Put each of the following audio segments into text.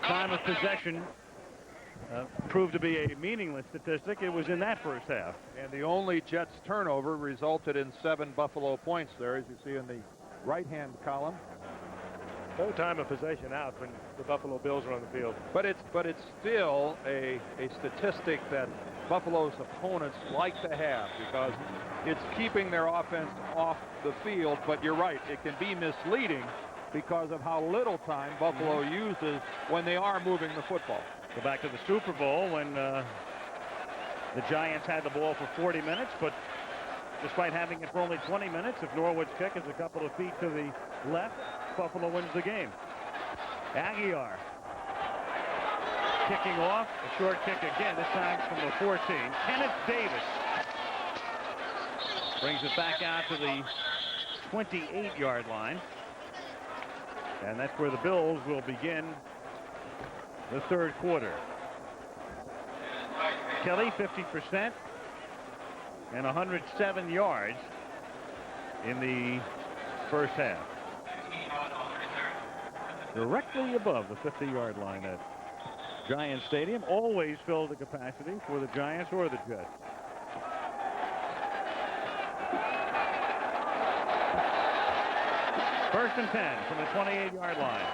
time of possession proved to be a meaningless statistic, it was in that first half. And the only Jets turnover resulted in 7 Buffalo points there, as you see in the right-hand column. No time of possession out when the Buffalo Bills are on the field. But it's still a statistic that Buffalo's opponents like to have, because it's keeping their offense off the field. But you're right, it can be misleading because of how little time Buffalo uses when they are moving the football. Go back to the Super Bowl when the Giants had the ball for 40 minutes, but despite having it for only 20 minutes, if Norwood's kick is a couple of feet to the left, Buffalo wins the game. Aguiar kicking off, a short kick again, this time from the 14. Kenneth Davis brings it back out to the 28-yard line. And that's where the Bills will begin the third quarter. Kelly 50% and 107 yards in the first half. Directly above the 50-yard line at Giants Stadium. Always filled the capacity for the Giants or the Jets. First and 10 from the 28-yard line.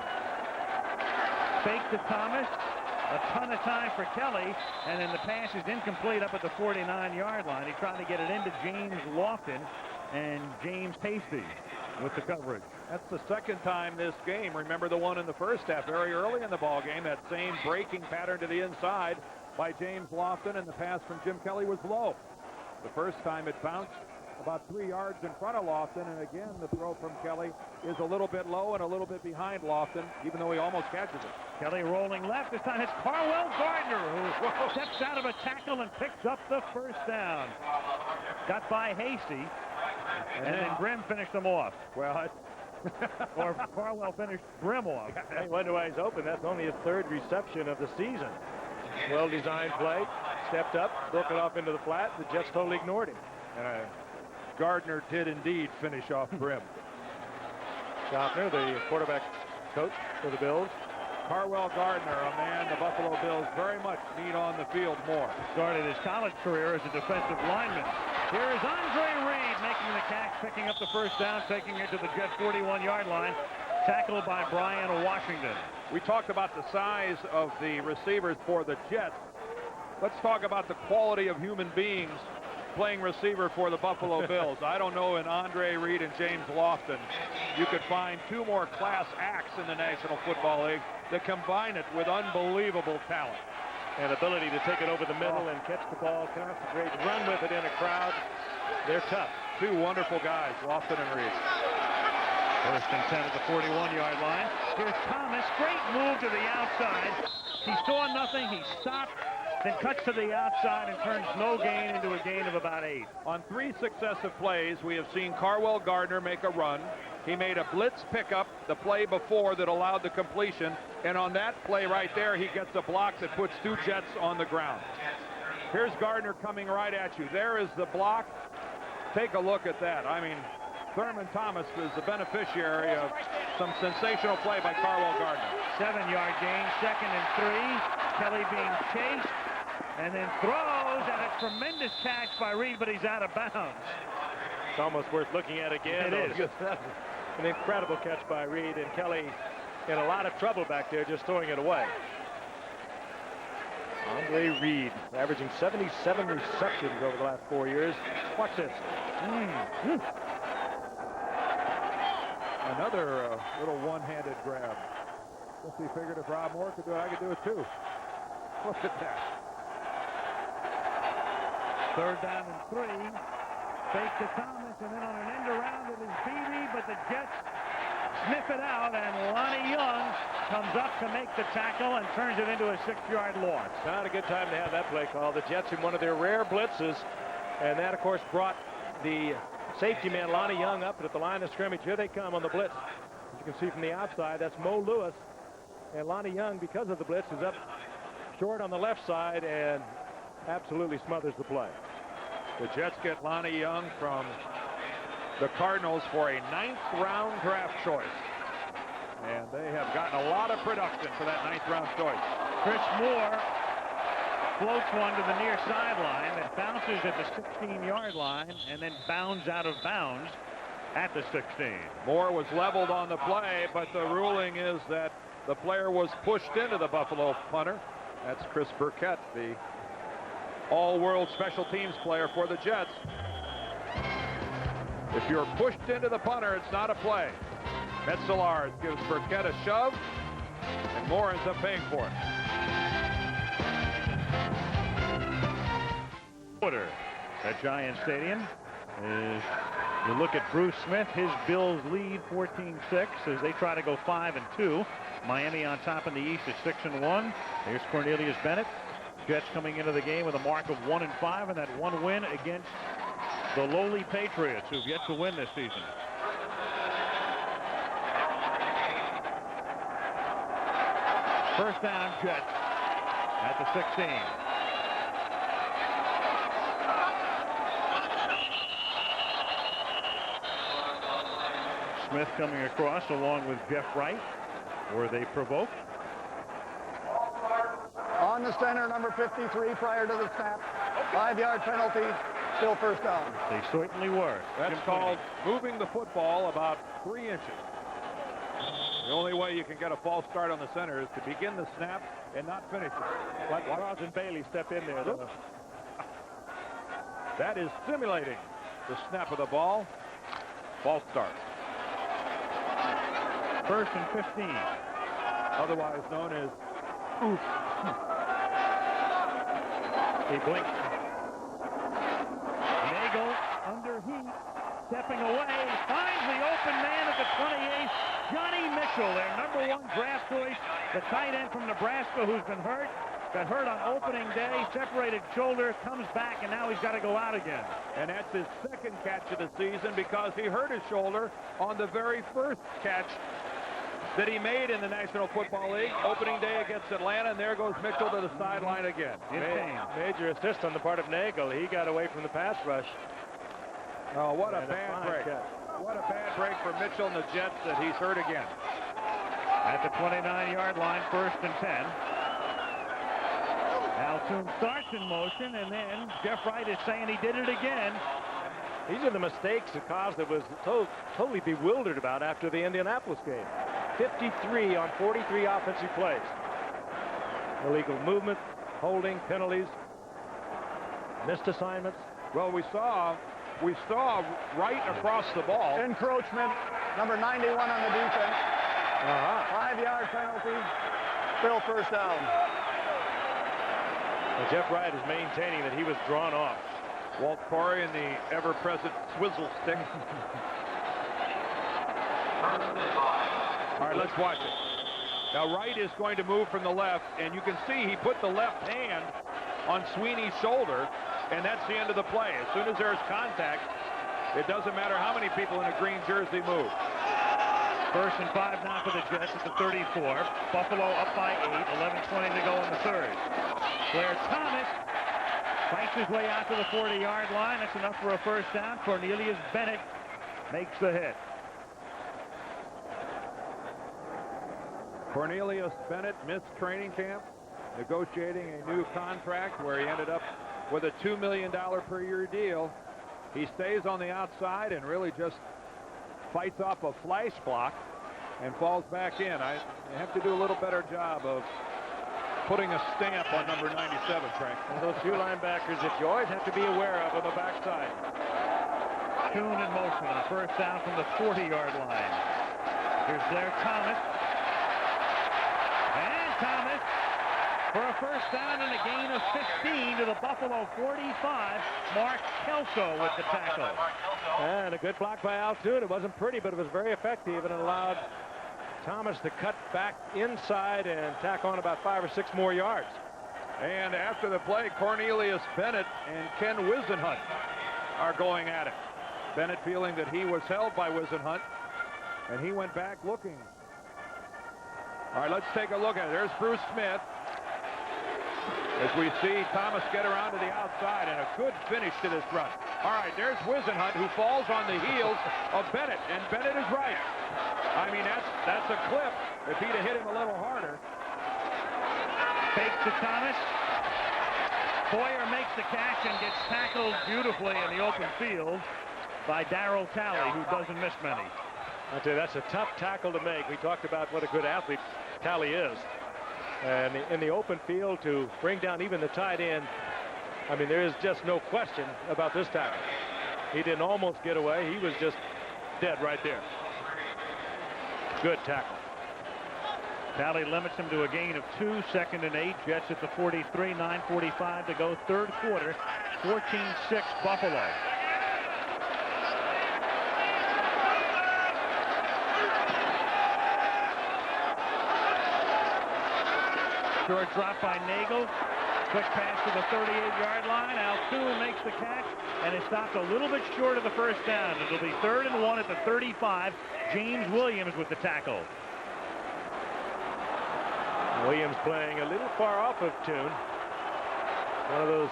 Fake to Thomas. A ton of time for Kelly, and then the pass is incomplete up at the 49-yard line. He tried to get it into James Lofton, and James Hasty with the coverage. That's the second time this game. Remember the one in the first half, very early in the ball game, that same breaking pattern to the inside by James Lofton, and the pass from Jim Kelly was low. The first time it bounced about 3 yards in front of Lofton, and again the throw from Kelly is a little bit low and a little bit behind Lofton, even though he almost catches it. Kelly rolling left. This time it's Carwell Gardner who steps out of a tackle and picks up the first down. Got by Hasty, and then Grimm finished him off. Well, or Carwell finished Grimm off. I wonder why he's open. That's only his third reception of the season. Well-designed play, stepped up, broke it off into the flat. The Jets totally ignored him. And Gardner did indeed finish off Grimm. Schaffner, the quarterback coach for the Bills. Carwell Gardner, a man the Buffalo Bills very much need on the field more. Started his college career as a defensive lineman. Here is Andre Reed making the catch, picking up the first down, taking it to the Jet 41-yard line. Tackled by Brian Washington. We talked about the size of the receivers for the Jets. Let's talk about the quality of human beings playing receiver for the Buffalo Bills. I don't know, in Andre Reed and James Lofton, you could find two more class acts in the National Football League that combine it with unbelievable talent. And ability to take it over the middle and catch the ball, concentrate, run with it in a crowd. They're tough. Two wonderful guys, Lofton and Reed. First and 10 at the 41-yard line. Here's Thomas. Great move to the outside. He saw nothing. He stopped, then cuts to the outside and turns no gain into a gain of about 8. On 3 successive plays, we have seen Carwell Gardner make a run. He made a blitz pickup the play before that allowed the completion. And on that play right there, he gets a block that puts 2 Jets on the ground. Here's Gardner coming right at you. There is the block. Take a look at that. I mean, Thurman Thomas is the beneficiary of some sensational play by Carwell Gardner. 7-yard gain, second and 3. Kelly being chased, and then throws, and a tremendous catch by Reed, but he's out of bounds. It's almost worth looking at again. It is. An incredible catch by Reed, and Kelly in a lot of trouble back there just throwing it away. Andre Reed averaging 77 receptions over the last 4 years. Watch this. Another little one-handed grab. Guess he figured if Rob Moore could do it, I could do it too. Look at that. Third down and 3. Fake to Thomas, and then on an end around it is Beebe, but the Jets sniff it out, and Lonnie Young comes up to make the tackle and turns it into a 6-yard loss. Not a good time to have that play call. The Jets in one of their rare blitzes, and that, of course, brought the safety man, Lonnie Young, up at the line of scrimmage. Here they come on the blitz. As you can see from the outside, that's Mo Lewis. And Lonnie Young, because of the blitz, is up short on the left side and absolutely smothers the play. The Jets get Lonnie Young from the Cardinals for a 9th round draft choice. and they have gotten a lot of production for that 9th round choice. Chris Moore floats one to the near sideline that bounces at the 16-yard line and then bounds out of bounds at the 16. Moore was leveled on the play, but the ruling is that the player was pushed into the Buffalo punter. That's Chris Burkett, the all-world special teams player for the Jets. If you're pushed into the punter, it's not a play. Metzelars gives Burkett a shove, and Moore ends up paying for it. Quarter at Giant Stadium is, you look at Bruce Smith, his Bills lead 14-6 as they try to go 5-2. Miami on top in the East is 6-1. Here's Cornelius Bennett. Jets coming into the game with a mark of 1-5, and that one win against the lowly Patriots, who've yet to win this season. First down, Jets at the 16. Smith coming across along with Jeff Wright. Were they provoked? On the center, number 53 prior to the snap. 5-yard penalty, still first down. They certainly were. That's called moving the football about 3 inches. The only way you can get a false start on the center is to begin the snap and not finish it. Let Ross and Bailey step in there, though. That is simulating the snap of the ball. False start. First and 15. Otherwise known as oof. He blinked. Nagel under heat, stepping away, finds the open man at the 28. Johnny Mitchell, their #1 draft choice, the tight end from Nebraska who's been hurt. Got hurt on opening day, separated shoulder, comes back, and now he's got to go out again. And that's his 2nd catch of the season because he hurt his shoulder on the very first catch that he made in the National Football League. Opening day against Atlanta, and there goes Mitchell to the sideline again. Major assist on the part of Nagel. He got away from the pass rush. Oh, what a bad break. What a bad break for Mitchell and the Jets that he's hurt again. At the 29-yard line, first and 10. Altoon starts in motion, and then Jeff Wright is saying he did it again. These are the mistakes that caused that was totally bewildered about after the Indianapolis game. 53 on 43 offensive plays. Illegal movement, holding, penalties, missed assignments. Well, we saw right across the ball. Encroachment, number 91 on the defense. 5-yard penalty, still first down. Well, Jeff Wright is maintaining that he was drawn off. Walt Corey and the ever-present swizzle stick. All right, let's watch it. Now, Wright is going to move from the left, and you can see he put the left hand on Sweeney's shoulder, and that's the end of the play. As soon as there's contact, it doesn't matter how many people in a green jersey move. First and 5 now for the Jets at the 34. Buffalo up by 8, 11:20 to go in the 3rd. Blair Thomas fights his way out to the 40-yard line. That's enough for a first down. Cornelius Bennett makes the hit. Cornelius Bennett missed training camp, negotiating a new contract where he ended up with a $2 million per year deal. He stays on the outside and really just fights off a flash block and falls back in. I have to do a little better job of putting a stamp on number 97, Frank. And those few linebackers that you always have to be aware of on the backside. Kuhn in motion on first down from the 40-yard line. Here's Blair Thomas. And Thomas for a first down and a gain of 15 to the Buffalo 45. Mark Kelso with the tackle. And a good block by Altoon. It wasn't pretty, but it was very effective, and it allowed Thomas to cut back inside and tack on about 5 or 6 more yards. And after the play, Cornelius Bennett and Ken Wisenhunt are going at it. Bennett feeling that he was held by Wisenhunt, and he went back looking. All right, let's take a look at it. There's Bruce Smith. as we see Thomas get around to the outside, and a good finish to this run. All right, there's Wisenhunt, who falls on the heels of Bennett, and Bennett is right. I mean, that's a clip if he'd have hit him a little harder. Fake to Thomas. Boyer makes the catch and gets tackled beautifully in the open field by Darryl Talley, who doesn't miss many. I tell you, that's a tough tackle to make. We talked about what a good athlete Talley is. And in the open field to bring down even the tight end, I mean, there is just no question about this tackle. He didn't almost get away. He was just dead right there. Good tackle. Talley limits him to a gain of 2, 2nd and 8. Jets at the 43, 9:45 to go, third quarter, 14-6 Buffalo. Short drop by Nagel. Quick pass to the 38-yard line. Altoon makes the catch, and it stopped a little bit short of the first down. It'll be 3rd and 1 at the 35. James Williams with the tackle. Williams playing a little far off of Toon. One of those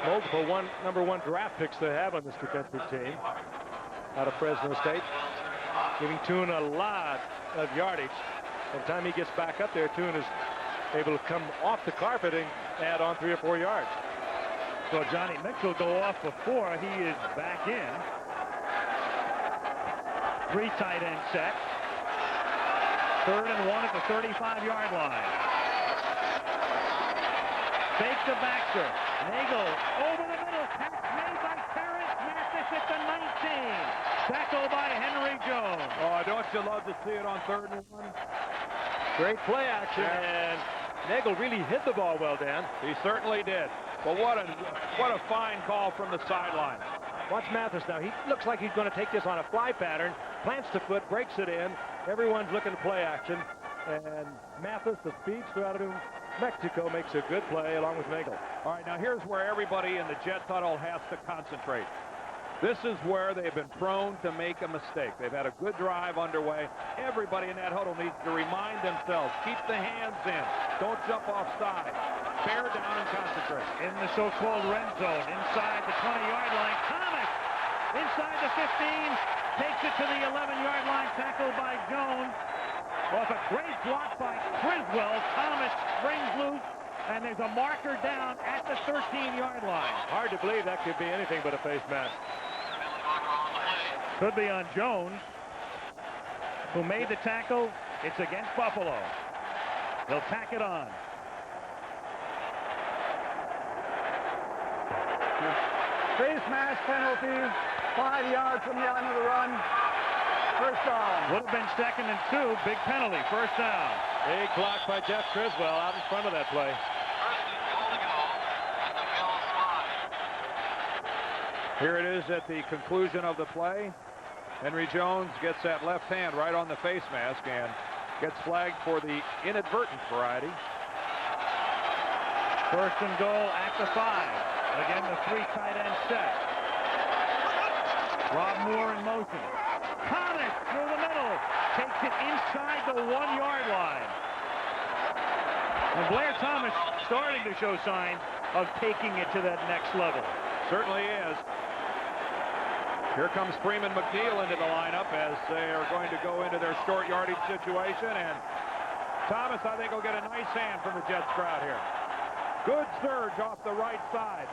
multiple number 1 draft picks they have on this defensive team out of Fresno State. Giving Toon a lot of yardage. By the time he gets back up there, Toon is able to come off the carpet and add on 3 or 4 yards. So Johnny Mitchell go off before he is back in. 3 tight end set. 3rd and 1 at the 35-yard line. Fake to Baxter. Nagel over the middle. Catch made by Terrence Mathis at the 19. Tackle by Henry Jones. Oh, don't you love to see it on 3rd and 1? Great play action, and Nagel really hit the ball well, Dan. He certainly did. But what a fine call from the sideline. Watch Mathis now. He looks like he's going to take this on a fly pattern, plants the foot, breaks it in. Everyone's looking to play action, and Mathis, the speedster out of New Mexico, makes a good play along with Nagel. All right, now here's where everybody in the Jet huddle has to concentrate. This is where they've been prone to make a mistake. They've had a good drive underway. Everybody in that huddle needs to remind themselves, keep the hands in. Don't jump offside. Bear down and concentrate. In the so-called red zone, inside the 20-yard line, Thomas inside the 15, takes it to the 11-yard line, tackled by Jones. Off a great block by Criswell, Thomas springs loose, and there's a marker down at the 13-yard line. Hard to believe that could be anything but a face mask. Could be on Jones, who made the tackle. It's against Buffalo. They'll tack it on. Face mask penalty, 5 yards from the line of the run. First down. Would have been 2nd and 2. Big penalty. First down. Big block by Jeff Criswell out in front of that play. Here it is at the conclusion of the play. Henry Jones gets that left hand right on the face mask and gets flagged for the inadvertent variety. 1st and goal at the 5. Again, the 3 tight end set. Rob Moore in motion. Thomas through the middle. Takes it inside the 1-yard line. And Blair Thomas starting to show signs of taking it to that next level. Certainly is. Here comes Freeman McNeil into the lineup as they are going to go into their short yardage situation. And Thomas, I think, will get a nice hand from the Jets crowd here. Good surge off the right side.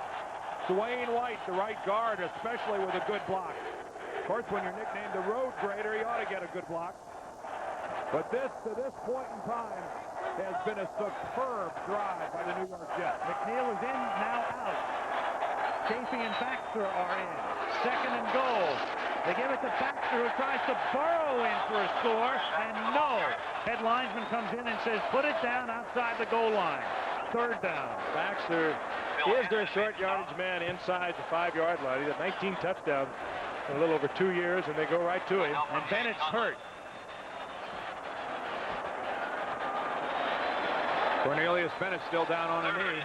Dwayne White, the right guard, especially with a good block. Of course, when you're nicknamed the road grader, you ought to get a good block. But this, to this point in time, has been a superb drive by the New York Jets. McNeil is in, now out. Casey and Baxter are in. 2nd and goal. They give it to Baxter, who tries to burrow in for a score, and no. Head linesman comes in and says, put it down outside the goal line. 3rd down. Baxter is their short yardage man inside the 5-yard line. He's had 19 touchdowns in a little over 2 years, and they go right to him. And Bennett's hurt. Cornelius Bennett still down on a knee.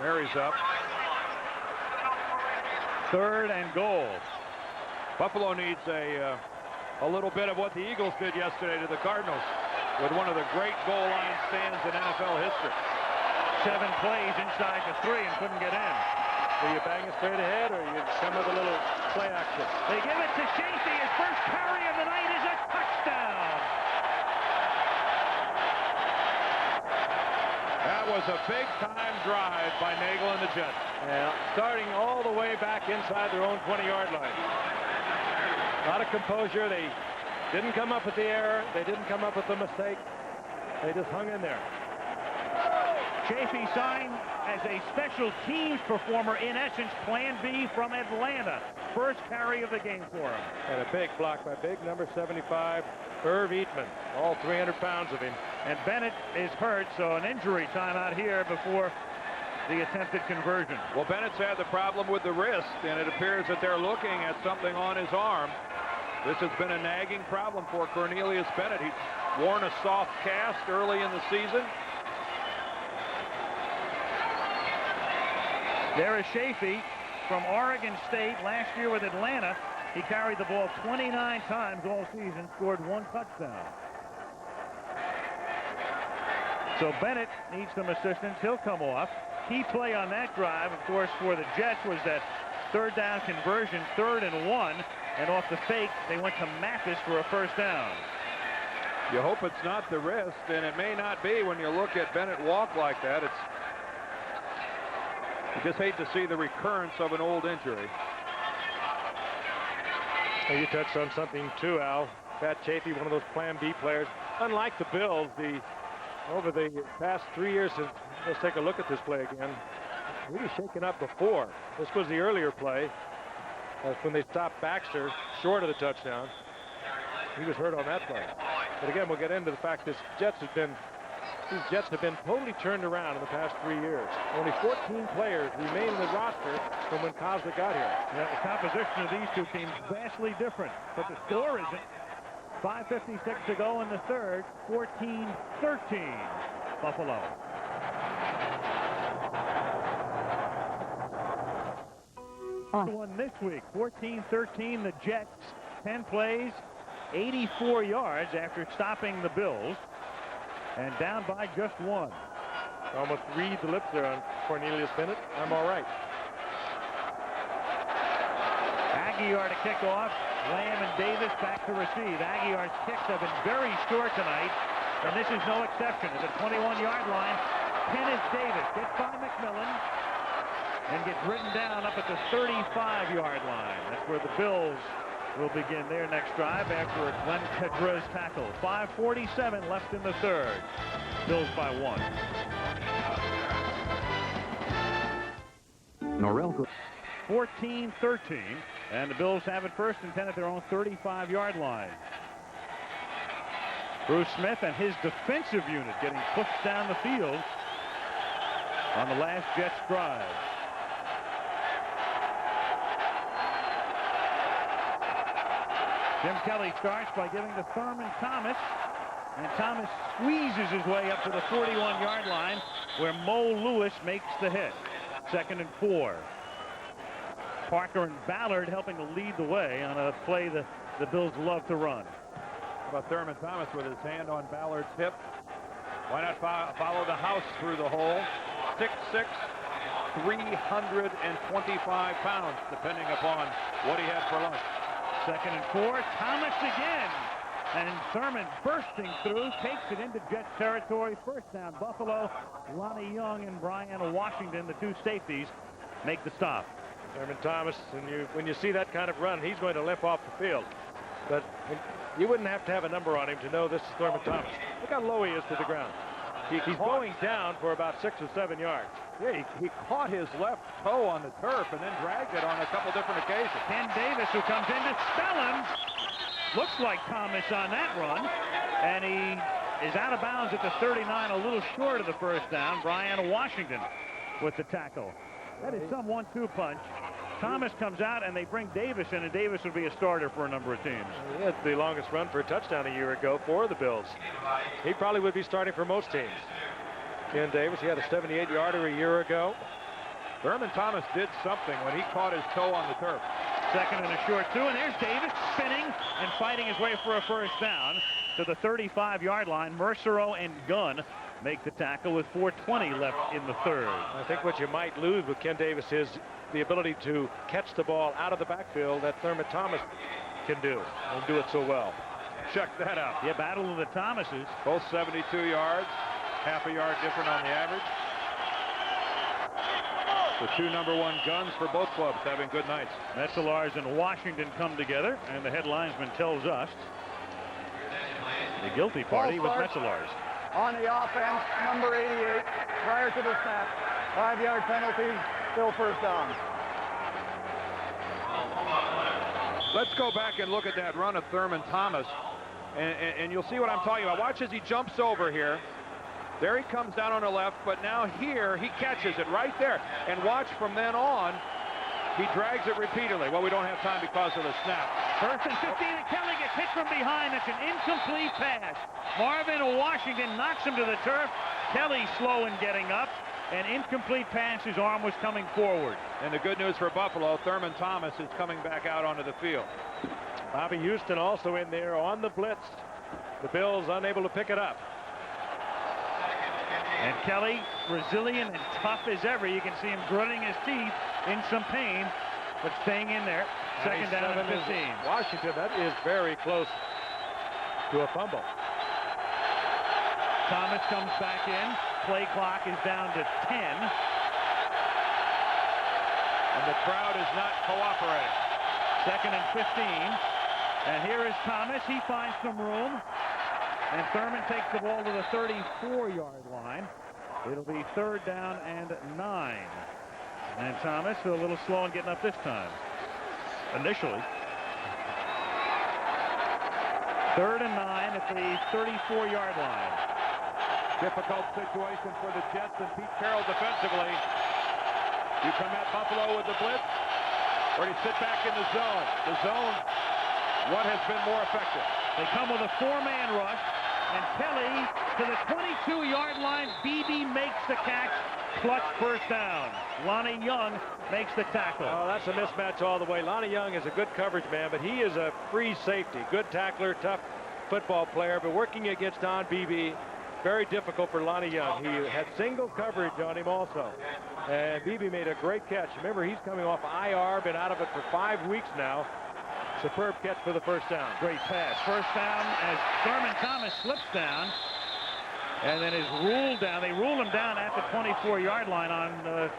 Mary's up. 3rd and goal. Buffalo needs a little bit of what the Eagles did yesterday to the Cardinals with one of the great goal line stands in NFL history. 7 plays inside the 3 and couldn't get in. Do you bang it straight ahead, or you come with a little play action? They give it to Chafee. His first carry of the night is a touchdown. That was a big-time drive by Nagel and the Jets. Yeah, starting all the way back inside their own 20-yard line. A lot of composure. They didn't come up with the error. They didn't come up with the mistake. They just hung in there. Chafee signed as a special teams performer, in essence, Plan B from Atlanta. First carry of the game for him. And a big block by big number 75, Irv Eatman. All 300 pounds of him. And Bennett is hurt, so an injury timeout here before the attempted conversion. Well, Bennett's had the problem with the wrist, and it appears that they're looking at something on his arm. This has been a nagging problem for Cornelius Bennett. He's worn a soft cast early in the season. There is Chafee from Oregon State last year with Atlanta. He carried the ball 29 times all season, scored 1 touchdown. So Bennett needs some assistance. He'll come off. Key play on that drive, of course, for the Jets was that third down conversion, 3rd and 1. And off the fake, they went to Mathis for a first down. You hope it's not the wrist, and it may not be when you look at Bennett walk like that. You just hate to see the recurrence of an old injury. Well, you touched on something too, Al. Pat Chafee, one of those Plan B players. Unlike the Bills, over the past 3 years, let's take a look at this play again. Really shaken up before. This was the earlier play. That's when they stopped Baxter short of the touchdown. He was hurt on that play. But again, we'll get into the fact these Jets have been totally turned around in the past 3 years. Only 14 players remain in the roster from when Kozlik got here. Yeah, the composition of these two teams vastly different, but the score isn't. 5:56 to go in the third. 14-13 Buffalo. One this week. 14-13 the Jets. 10 plays, 84 yards after stopping the Bills, and down by just 1. Almost read the lips there on Cornelius Bennett. I'm all right. Aguiar to kick off. Lamb and Davis back to receive. Aguiar's kicks have been very short tonight, and this is no exception. At the 21-yard line, Kenneth Davis gets by McMillan and gets written down up at the 35-yard line. That's where the Bills will begin their next drive after a Glenn Kedras tackle. 5:47 left in the third. Bills by 1. Norelco. 14-13, and the Bills have it first and 10 at their own 35-yard line. Bruce Smith and his defensive unit getting pushed down the field on the last Jets drive. Jim Kelly starts by giving to Thurman Thomas, and Thomas squeezes his way up to the 41-yard line where Mo Lewis makes the hit. 2nd and 4. Parker and Ballard helping to lead the way on a play that the Bills love to run. How about Thurman Thomas with his hand on Ballard's hip? Why not follow the house through the hole? 6'6", 325 pounds, depending upon what he had for lunch. 2nd and 4. Thomas again. And Thurman bursting through, takes it into Jets territory. First down, Buffalo. Lonnie Young and Brian Washington, the 2 safeties, make the stop. Thurman Thomas, and when you see that kind of run, he's going to limp off the field. But you wouldn't have to have a number on him to know this is Thurman Thomas. Look how low he is to the ground. He's going down for about 6 or 7 yards. Yeah, he caught his left toe on the turf and then dragged it on a couple different occasions. Ken Davis, who comes in to spell him. Looks like Thomas on that run. And he is out of bounds at the 39, a little short of the first down. Brian Washington with the tackle. That is some 1-2 punch. Thomas comes out, and they bring Davis in, and Davis would be a starter for a number of teams. He had the longest run for a touchdown a year ago for the Bills. He probably would be starting for most teams. Ken Davis, he had a 78-yarder a year ago. Thurman Thomas did something when he caught his toe on the turf. 2nd and a short 2, and there's Davis spinning and fighting his way for a first down to the 35-yard line. Mercero and Gunn make the tackle with 4:20 left in the third. I think what you might lose with Ken Davis is the ability to catch the ball out of the backfield that Thurman Thomas can do and do it so well. Check that out. Yeah, battle of the Thomases. Both 72 yards, half a yard different on the average. The two #1 guns for both clubs having good nights. Metzelars and Washington come together, and the head linesman tells us the guilty party was Metzelars. On the offense, number 88, prior to the snap. 5-yard penalty, still first down. Let's go back and look at that run of Thurman Thomas, and you'll see what I'm talking about. Watch as he jumps over here. There he comes down on the left, but now here he catches it right there. And watch from then on, he drags it repeatedly. Well, we don't have time because of the snap. First and 15, and Kelly gets hit from behind. That's an incomplete pass. Marvin Washington knocks him to the turf. Kelly slow in getting up. An incomplete pass. His arm was coming forward. And the good news for Buffalo, Thurman Thomas is coming back out onto the field. Bobby Houston also in there on the blitz. The Bills unable to pick it up. And Kelly, resilient and tough as ever. You can see him gritting his teeth in some pain, but staying in there. Second down and 15. Washington, that is very close to a fumble. Thomas comes back in. Play clock is down to 10. And the crowd is not cooperating. Second and 15. And here is Thomas. He finds some room. And Thurman takes the ball to the 34-yard line. It'll be third down and 9. And Thomas a little slow in getting up this time. Initially. Third and 9 at the 34-yard line. Difficult situation for the Jets and Pete Carroll defensively. You come at Buffalo with the blitz, or you sit back in the zone. The zone, what has been more effective? They come with a 4-man rush, and Kelly to the 22-yard line. Beebe makes the catch. Clutch first down. Lonnie Young makes the tackle. Oh, that's a mismatch all the way. Lonnie Young is a good coverage man, but he is a free safety. Good tackler, tough football player, but working against Don Beebe, very difficult for Lonnie Young. He had single coverage on him also. And Beebe made a great catch. Remember, he's coming off IR, been out of it for 5 weeks now. Superb catch for the first down. Great pass. First down as Thurman Thomas slips down and then is ruled down. They rule him down at the 24-yard line on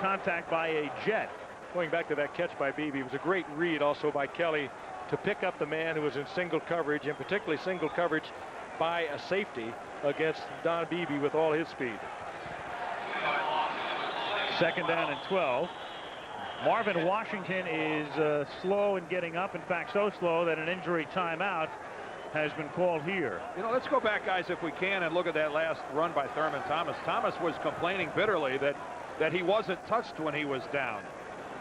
contact by a Jet. Going back to that catch by Beebe, it was a great read also by Kelly to pick up the man who was in single coverage, and particularly single coverage by a safety against Don Beebe with all his speed. Second down and 12. Marvin Washington is slow in getting up. In fact, so slow that an injury timeout has been called here. You know, let's go back, guys, if we can, and look at that last run by Thurman Thomas. Thomas was complaining bitterly that he wasn't touched when he was down.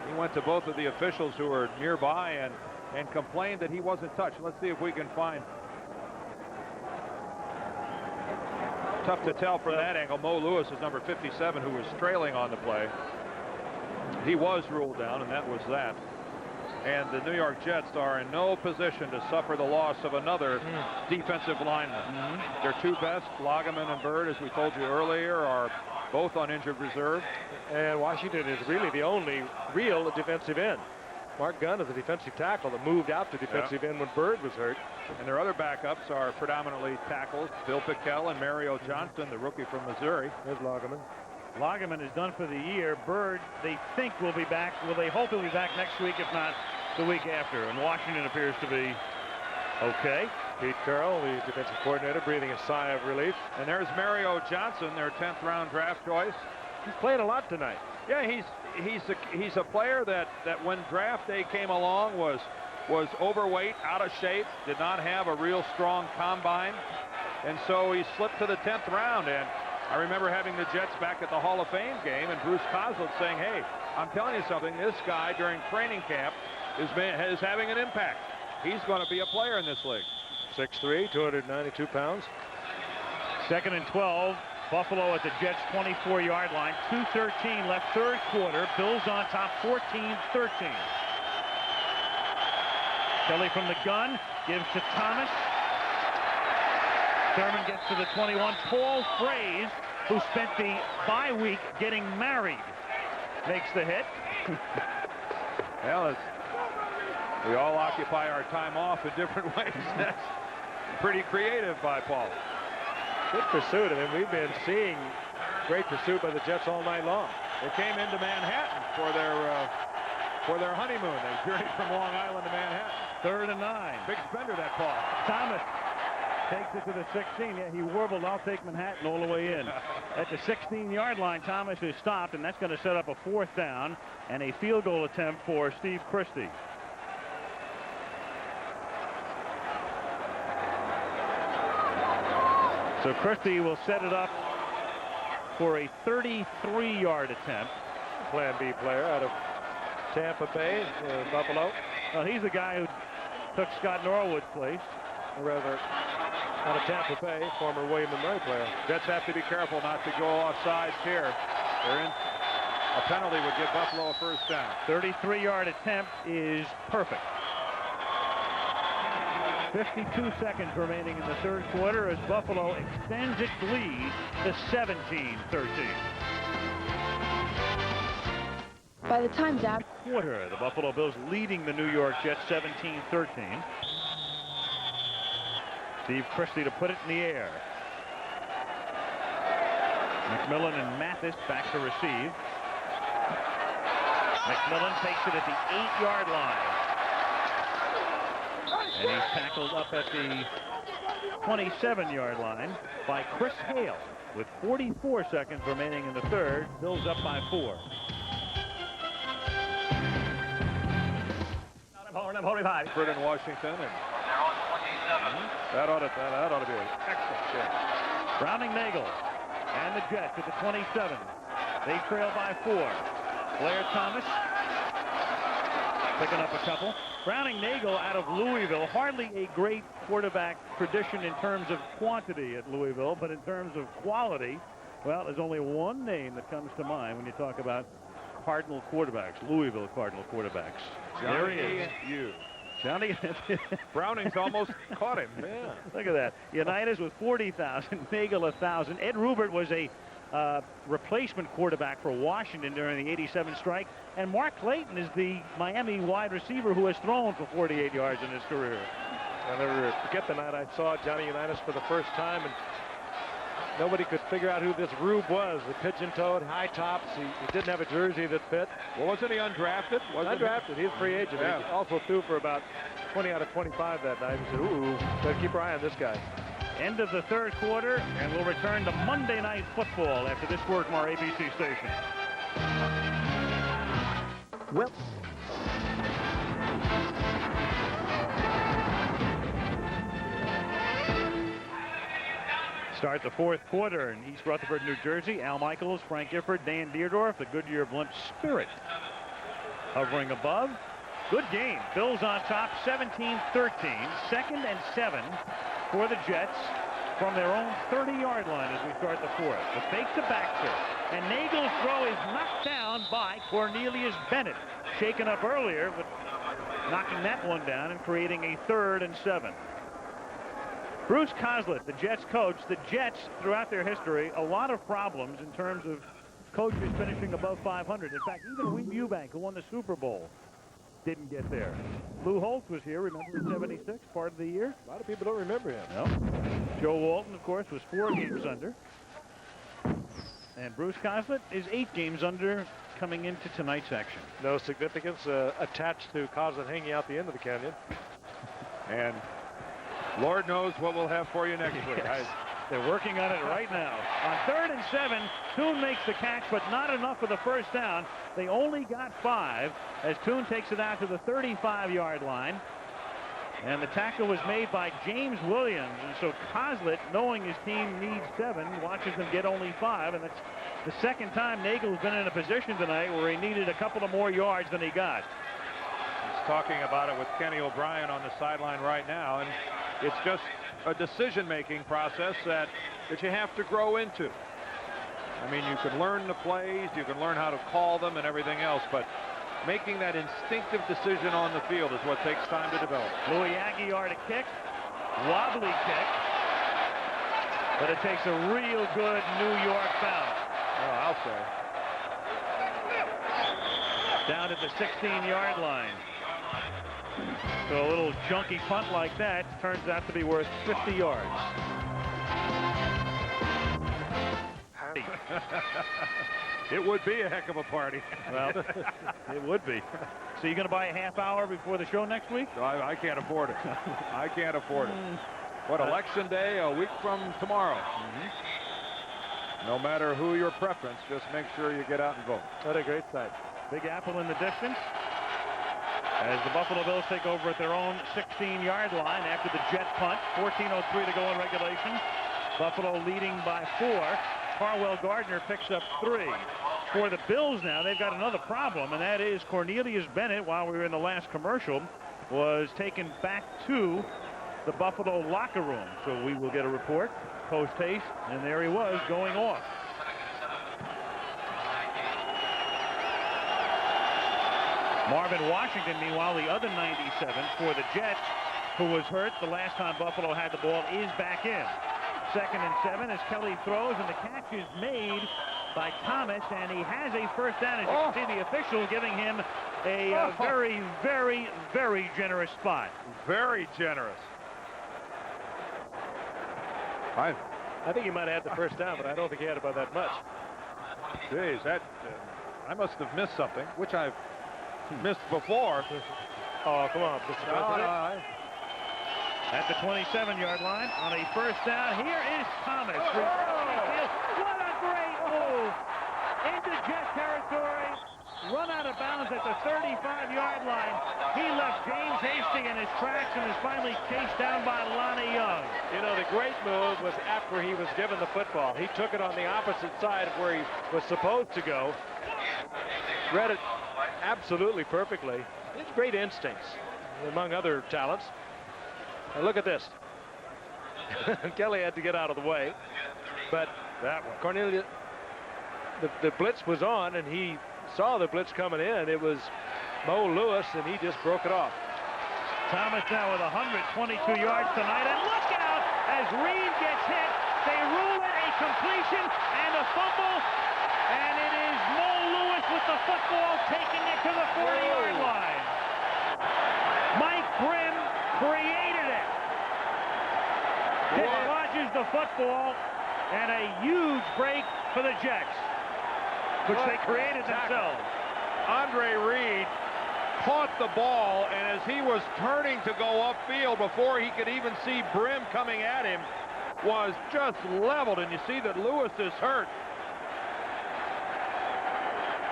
He went to both of the officials who were nearby and complained that he wasn't touched. Let's see if we can find. Tough to tell from that angle. Mo Lewis is number 57, who was trailing on the play. He was ruled down, and that was that. And the New York Jets are in no position to suffer the loss of another defensive lineman. Their two best, Lageman and Bird, as we told you earlier, are both on injured reserve. And Washington is really the only real defensive end. Mark Gunn is a defensive tackle that moved out to defensive end when Bird was hurt. And their other backups are predominantly tackles, Bill Pickell and Mario Johnson, the rookie from Missouri. There's Lageman. Lageman is done for the year. Bird, they think, will be back. Well, they hope he'll be back next week, if not the week after. And Washington appears to be okay. Pete Carroll, the defensive coordinator, breathing a sigh of relief. And there's Mario Johnson, their 10th round draft choice. He's playing a lot tonight. Yeah, he's a player that when draft day came along was overweight, out of shape, did not have a real strong combine, and so he slipped to the 10th round. And I remember having the Jets back at the Hall of Fame game, and Bruce Coslet saying, "Hey, I'm telling you something. This guy during training camp is having an impact. He's going to be a player in this league." 6'3", 292 pounds. Second and 12. Buffalo at the Jets' 24-yard line. 2:13 left, third quarter. Bills on top, 14-13. Kelly from the gun gives to Thomas. Thurman gets to the 21. Paul Fraze, who spent the bye week getting married, makes the hit. Well, we all occupy our time off in different ways. That's pretty creative by Paul. Good pursuit. I mean, we've been seeing great pursuit by the Jets all night long. They came into Manhattan for their honeymoon. They journeyed from Long Island to Manhattan. 3rd and 9. Big spender, that Paul. Thomas takes it to the 16. Yeah, he warbled, "I'll take Manhattan," all the way in. At the 16-yard line, Thomas is stopped, and that's going to set up a 4th down and a field goal attempt for Steve Christie. So Christie will set it up for a 33-yard attempt. Plan B player out of Tampa Bay, Buffalo. Well, he's the guy who took Scott Norwood's place. Or rather, out of Tampa Bay, former William & Mary player. Jets have to be careful not to go offsides here. They're in. A penalty would give Buffalo a 1st down. 33-yard attempt is perfect. 52 seconds remaining in the 3rd quarter as Buffalo extends its lead to 17-13. By the time down quarter, the Buffalo Bills leading the New York Jets 17-13. Steve Christie to put it in the air. McMillan and Mathis back to receive. McMillan takes it at the 8-yard line. And he's tackled up at the 27-yard line by Chris Hale with 44 seconds remaining in the 3rd. Bills up by 4. Ford in Washington, and that ought to be an excellent game. Browning Nagel and the Jets at the 27. They trail by 4. Blair Thomas picking up a couple. Browning Nagel out of Louisville, hardly a great quarterback tradition in terms of quantity at Louisville, but in terms of quality, well, there's only one name that comes to mind when you talk about Cardinal quarterbacks, Louisville Cardinal quarterbacks. There he is. Johnny. Browning's almost caught him. Yeah. Look at that. Unitas with 40,000, Nagel 1,000. Ed Rubert was a replacement quarterback for Washington during the '87 strike, and Mark Clayton is the Miami wide receiver who has thrown for 48 yards in his career. I'll never forget the night I saw Johnny Unitas for the first time, and nobody could figure out who this Rube was. The pigeon-toed, high tops. He didn't have a jersey that fit. Well, wasn't he undrafted? Undrafted. He's a free agent. Yeah. He also threw for about 20 out of 25 that night. He said, ooh, better keep our eye on this guy. End of the 3rd quarter, and we'll return to Monday Night Football after this word from our ABC station. well Start the 4th quarter in East Rutherford, New Jersey. Al Michaels, Frank Gifford, Dan Deerdorf, the Goodyear Blimp Spirit hovering above. Good game. Bills on top, 17-13. 2nd and 7 for the Jets from their own 30-yard line as we start the 4th. The fake to Baxter, and Nagel's throw is knocked down by Cornelius Bennett. Shaken up earlier, but knocking that one down and creating a 3rd and 7. Bruce Coslett, the Jets coach. The Jets, throughout their history, a lot of problems in terms of coaches finishing above 500. In fact, even Wing Eubank, who won the Super Bowl, didn't get there. Lou Holtz was here, remember, in '76, part of the year. A lot of people don't remember him. No. Joe Walton, of course, was 4 games under. And Bruce Coslett is 8 games under coming into tonight's action. No significance attached to Coslett hanging out the end of the canyon. And Lord knows what we'll have for you next week. Yes. They're working on it right now. On 3rd and 7, Toon makes the catch, but not enough for the 1st down. They only got 5 as Toon takes it out to the 35-yard line. And the tackle was made by James Williams. And so Coslett, knowing his team needs 7, watches them get only 5. And that's the 2nd time Nagel's been in a position tonight where he needed a couple of more yards than he got. He's talking about it with Kenny O'Brien on the sideline right now. And it's just a decision-making process that you have to grow into. I mean, you can learn the plays, you can learn how to call them and everything else, but making that instinctive decision on the field is what takes time to develop. Louis Aguiar to kick. Wobbly kick. But it takes a real good New York bounce. Oh, I'll say. Down at the 16-yard line. So a little junky punt like that turns out to be worth 50 yards. It would be a heck of a party. Well, it would be. So you're going to buy a half hour before the show next week? I can't afford it. I can't afford it. What, election day a week from tomorrow? No matter who your preference, just make sure you get out and vote. What a great sight. Big Apple in the distance as the Buffalo Bills take over at their own 16-yard line after the jet punt. 14:03 to go in regulation. Buffalo leading by 4. Carwell Gardner picks up 3. For the Bills now, they've got another problem, and that is Cornelius Bennett, while we were in the last commercial, was taken back to the Buffalo locker room. So we will get a report post-haste, and there he was going off. Marvin Washington, meanwhile, the other 97 for the Jets, who was hurt the last time Buffalo had the ball, is back in. 2nd and 7 as Kelly throws, and the catch is made by Thomas, and he has a first down. As you can see, the official giving him a very, very, very generous spot. Very generous. I think he might have had the first down, but I don't think he had about that much. Jeez, that I must have missed something, which I've missed before. Oh, come on, Mr. President. At the 27-yard line on a first down, here is Thomas. What a great move into Jet territory. Run out of bounds at the 35-yard line. He left James Hasty in his tracks and is finally chased down by Lonnie Young. You know, the great move was after he was given the football. He took it on the opposite side of where he was supposed to go. Read it absolutely perfectly. It's great instincts, among other talents. And look at this. Kelly had to get out of the way, but that one, Cornelius, the blitz was on, and he saw the blitz coming in. It was Mo Lewis, and he just broke it off. Thomas now with 122 yards tonight, and look out as Reed gets hit. They rule it a completion and a fumble, and it is Mo Lewis with the football taking it to the 40-yard line. Mike Grimm created it. Dislodges the football, and a huge break for the Jets, which they created themselves. Andre Reed caught the ball, and as he was turning to go upfield before he could even see Brim coming at him, was just leveled, and you see that Lewis is hurt.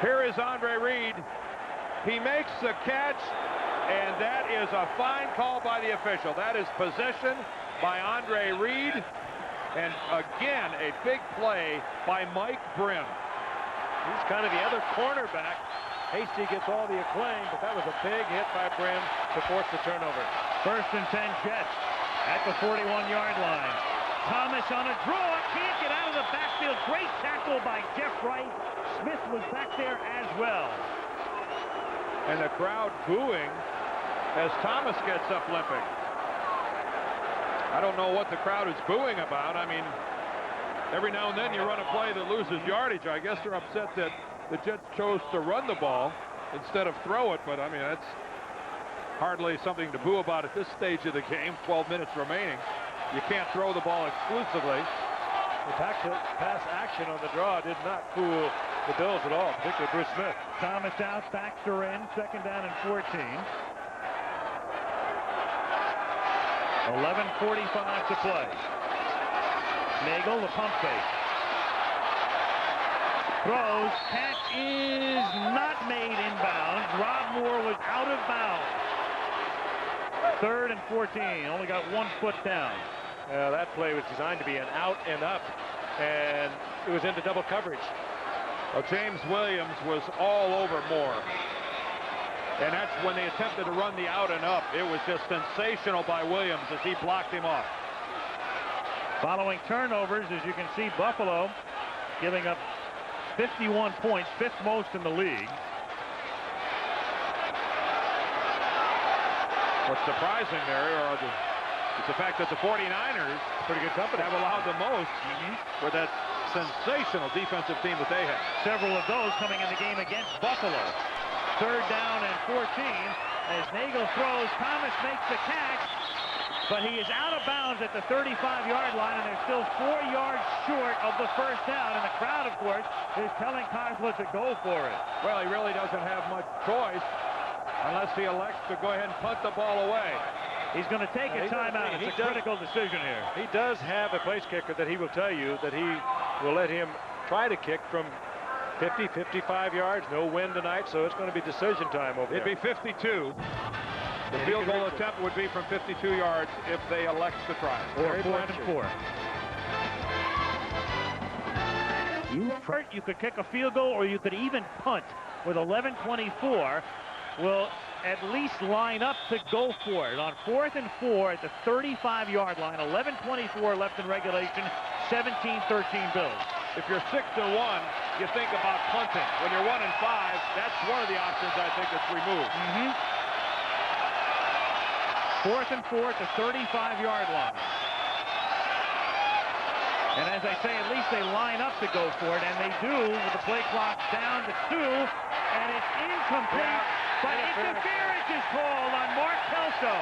Here is Andre Reed. He makes the catch, and that is a fine call by the official. That is possession by Andre Reed, and again a big play by Mike Brim. He's kind of the other cornerback. Hasty gets all the acclaim, but that was a big hit by Brim to force the turnover. 1st and 10 Jets at the 41-yard line. Thomas on a draw, can't get out of the backfield. Great tackle by Jeff Wright. Smith was back there as well. And the crowd booing as Thomas gets up limping. I don't know what the crowd is booing about. I mean, every now and then you run a play that loses yardage. I guess they're upset that the Jets chose to run the ball instead of throw it, but I mean, that's hardly something to boo about at this stage of the game. 12 minutes remaining. You can't throw the ball exclusively. The pass action on the draw did not fool the Bills at all, particularly Bruce Smith. Thomas out, Baxter in, 2nd down and 14. 11:45 to play. Nagel, the pump fake. Throws, catch is not made inbounds. Rob Moore was out of bounds. 3rd and 14, only got 1 foot down. That play was designed to be an out and up, and it was into double coverage. Well, James Williams was all over Moore. And that's when they attempted to run the out and up. It was just sensational by Williams as he blocked him off. Following turnovers, as you can see, Buffalo giving up 51 points, 5th most in the league. What's surprising there are the It's the fact that the 49ers Pretty good company. have allowed the most for that sensational defensive team that they have. Several of those coming in the game against Buffalo. 3rd down and 14 as Nagel throws. Thomas makes the catch, but he is out of bounds at the 35-yard line, and they're still 4 yards short of the first down. And the crowd, of course, is telling Coslet to go for it. Well, he really doesn't have much choice unless he elects to go ahead and punt the ball away. He's going to take a timeout. It's a critical decision here. He does have a place kicker that he will tell you that he will let him try to kick from 50, 55 yards. No wind tonight, so it's going to be decision time over It'd there. be 52. The field goal attempt would be from 52 yards if they elect to try. Or 4th and 4. You could kick a field goal, or you could even punt with 11:24. Will at least line up to go for it on 4th and 4 at the 35-yard line. 11:24 left in regulation. 17-13 Bills. If you're 6-1, you think about punting. When you're 1-5, that's one of the options I think that's removed. 4th and 4 at the 35-yard line. And as I say, at least they line up to go for it, and they do with the play clock down to 2, and it's incomplete, but interference is called on Mark Kelso.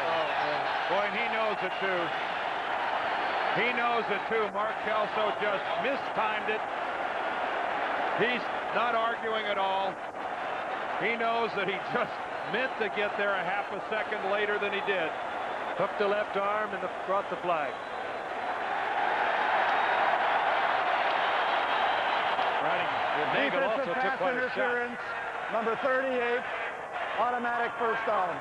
Boy, and he knows it too. He knows it too. Mark Kelso just mistimed it. He's not arguing at all. He knows that he just meant to get there a half a second later than he did. Hooked the left arm and brought the flag. Nagel also Defensive took pass quite a shot. interference. Number 38, automatic first down.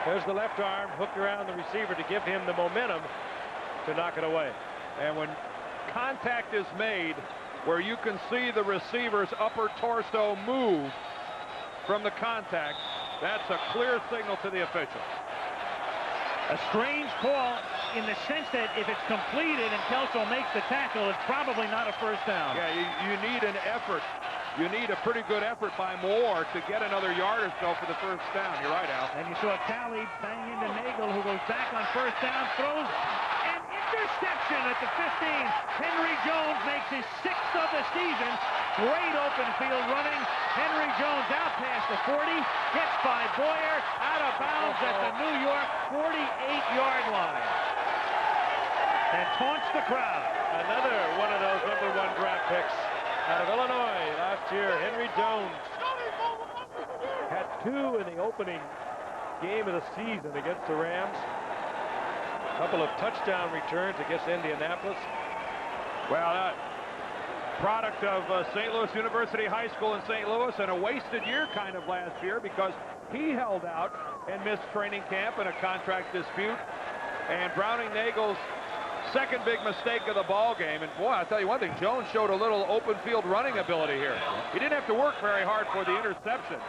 There's the left arm hooked around the receiver to give him the momentum to knock it away. And when contact is made where you can see the receiver's upper torso move from the contact, that's a clear signal to the official. A strange call in the sense that if it's completed and Kelso makes the tackle, it's probably not a first down. Yeah, you need an effort. You need a pretty good effort by Moore to get another yard or so for the first down. You're right, Al. And you saw Talley bang into Nagel, who goes back on first down, throws an interception at the 15. Henry Jones makes his 6th of the season. Great open field running. Henry Jones out past the 40, gets by Boyer, out of bounds at the New York 48-yard line. And taunts the crowd. Another one of those number 1 draft picks out of Illinois last year. Henry Jones had 2 in the opening game of the season against the Rams. A couple of touchdown returns against Indianapolis. Well, product of St. Louis University High School in St. Louis, and a wasted year kind of last year because he held out and missed training camp in a contract dispute. And Browning Nagel's second big mistake of the ball game. And boy, I'll tell you one thing, Jones showed a little open field running ability here. He didn't have to work very hard for the interception,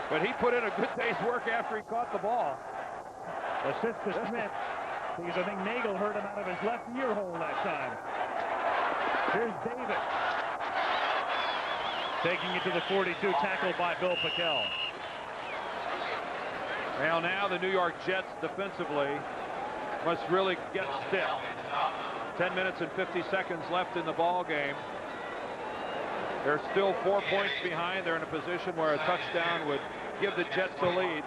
but he put in a good day's work after he caught the ball. Assist to Smith, because I think Nagel hurt him out of his left ear hole that time. Here's David. Taking it to the 42, tackled by Bill Pickel. Well, now the New York Jets defensively must really get stiff. 10 minutes and 50 seconds left in the ball game. They're still 4 points behind. They're in a position where a touchdown would give the Jets a lead.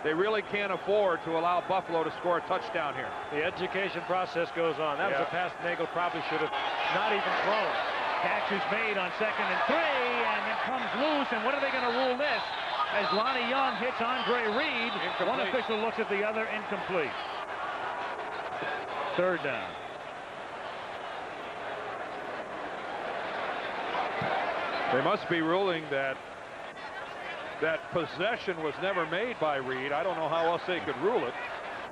They really can't afford to allow Buffalo to score a touchdown here. The education process goes on. That was a pass Nagel probably should have not even thrown. Catch is made on 2nd and 3, and it comes loose. And what are they going to rule this? As Lonnie Young hits Andre Reed, one official looks at the other, incomplete. 3rd down. They must be ruling that possession was never made by Reed. I don't know how else they could rule it.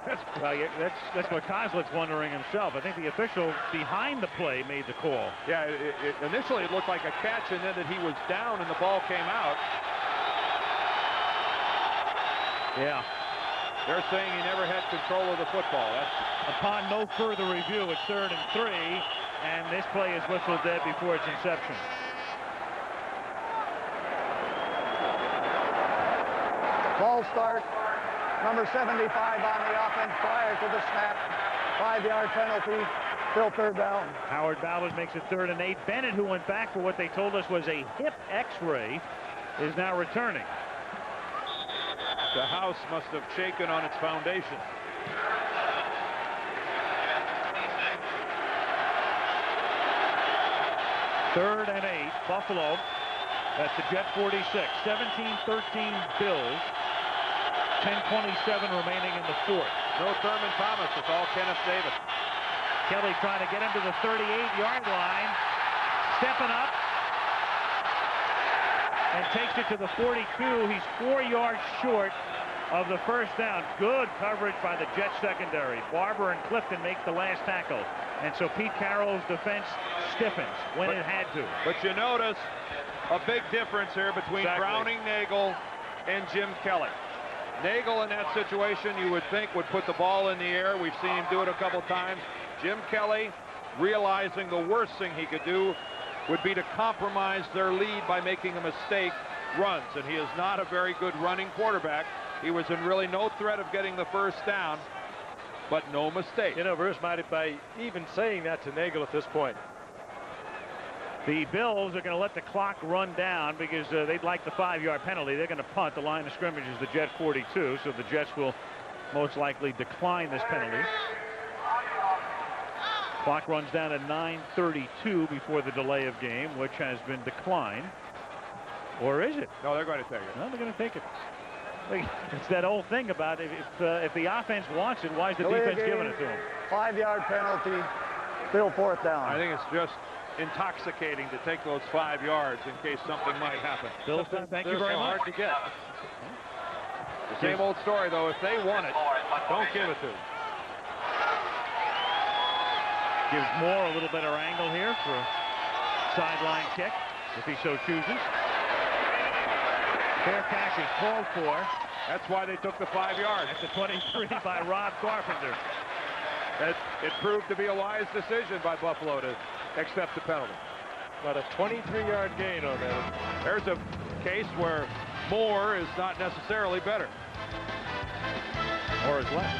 That's what Coslet's wondering himself. I think the official behind the play made the call. Yeah, initially it looked like a catch, and then that he was down and the ball came out. Yeah. They're saying he never had control of the football. Upon no further review, it's 3rd and 3, and this play is whistled dead before its inception. Ball start. Number 75 on the offense prior to the snap. 5-yard penalty. Still third down. Howard Ballard makes it 3rd and 8. Bennett, who went back for what they told us was a hip x-ray, is now returning. The house must have shaken on its foundation. Third and 8, Buffalo at the Jet 46. 17-13 Bills. 10:27 remaining in the 4th. No Thurman Thomas. It's all Kenneth Davis. Kelly trying to get him to the 38-yard line. Stepping up. And takes it to the 42. He's 4 yards short of the first down. Good coverage by the Jets secondary. Barber and Clifton make the last tackle. And so Pete Carroll's defense stiffens when it had to. But you notice a big difference here between Browning Nagel and Jim Kelly. Nagel in that situation you would think would put the ball in the air. We've seen him do it a couple times. Jim Kelly, realizing the worst thing he could do would be to compromise their lead by making a mistake, runs. And he is not a very good running quarterback. He was in really no threat of getting the first down, but no mistake. You know, Bruce might by even saying that to Nagel at this point. The Bills are going to let the clock run down because they'd like the 5-yard penalty. They're going to punt. The line of scrimmage is the Jet 42, so the Jets will most likely decline this penalty. Clock runs down at 9:32 before the delay of game, which has been declined. Or is it? No, they're going to take it. No, they're going to take it. It's that old thing about if the offense wants it, why is the defense giving it to them? 5-yard penalty. Still 4th down. I think it's just intoxicating to take those 5 yards in case something might happen. Bill, thank you very much. Hard to get. The same old story, though. If they want it, don't give it to them. Gives Moore a little better angle here for a sideline kick, if he so chooses. Fair catch is called for. That's why they took the 5 yards. At the 23 by Rob Carpenter. It proved to be a wise decision by Buffalo to accept the penalty. About a 23-yard gain on that. There's a case where more is not necessarily better. Or is less.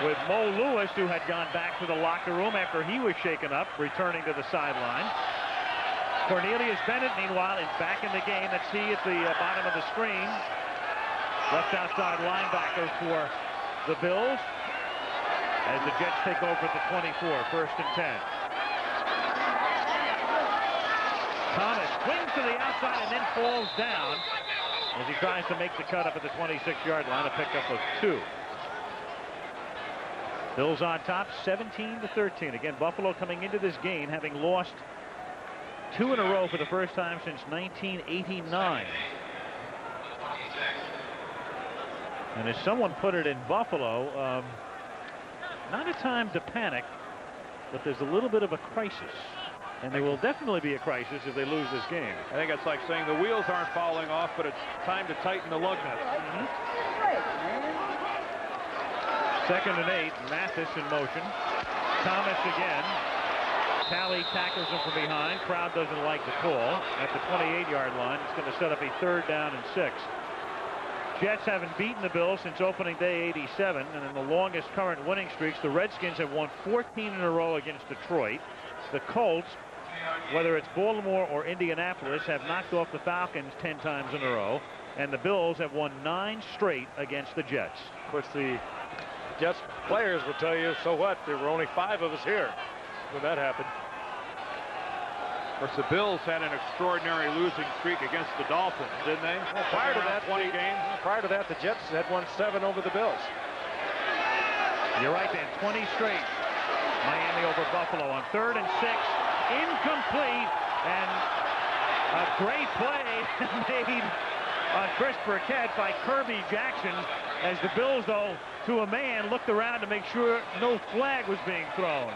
With Mo Lewis, who had gone back to the locker room after he was shaken up, returning to the sideline. Cornelius Bennett, meanwhile, is back in the game. That's he at the bottom of the screen. Left outside linebacker for the Bills. As the Jets take over at the 24, 1st and 10. Thomas swings to the outside and then falls down as he tries to make the cut up at the 26-yard line, a pickup of 2. Bills on top, 17-13. Again, Buffalo coming into this game having lost 2 in a row for the first time since 1989. And as someone put it in Buffalo, not a time to panic, but there's a little bit of a crisis. And there will definitely be a crisis if they lose this game. I think it's like saying the wheels aren't falling off, but it's time to tighten the lug nuts. 2nd and 8, Mathis in motion. Thomas again. Talley tackles him from behind. Crowd doesn't like the call. At the 28-yard line, it's going to set up a 3rd down and 6. Jets haven't beaten the Bills since opening day 87, and in the longest current winning streaks, the Redskins have won 14 in a row against Detroit. The Colts, whether it's Baltimore or Indianapolis, have knocked off the Falcons 10 times in a row, and the Bills have won 9 straight against the Jets. Of course, the Jets players will tell you, so what? There were only 5 of us here when that happened. Of course, the Bills had an extraordinary losing streak against the Dolphins, didn't they? Well, prior to that, 20 games. Prior to that, the Jets had won 7 over the Bills. You're right, Dan. 20 straight. Miami over Buffalo on 3rd and 6. Incomplete. And a great play made on Chris Burkett by Kirby Jackson, as the Bills, though, to a man, looked around to make sure no flag was being thrown.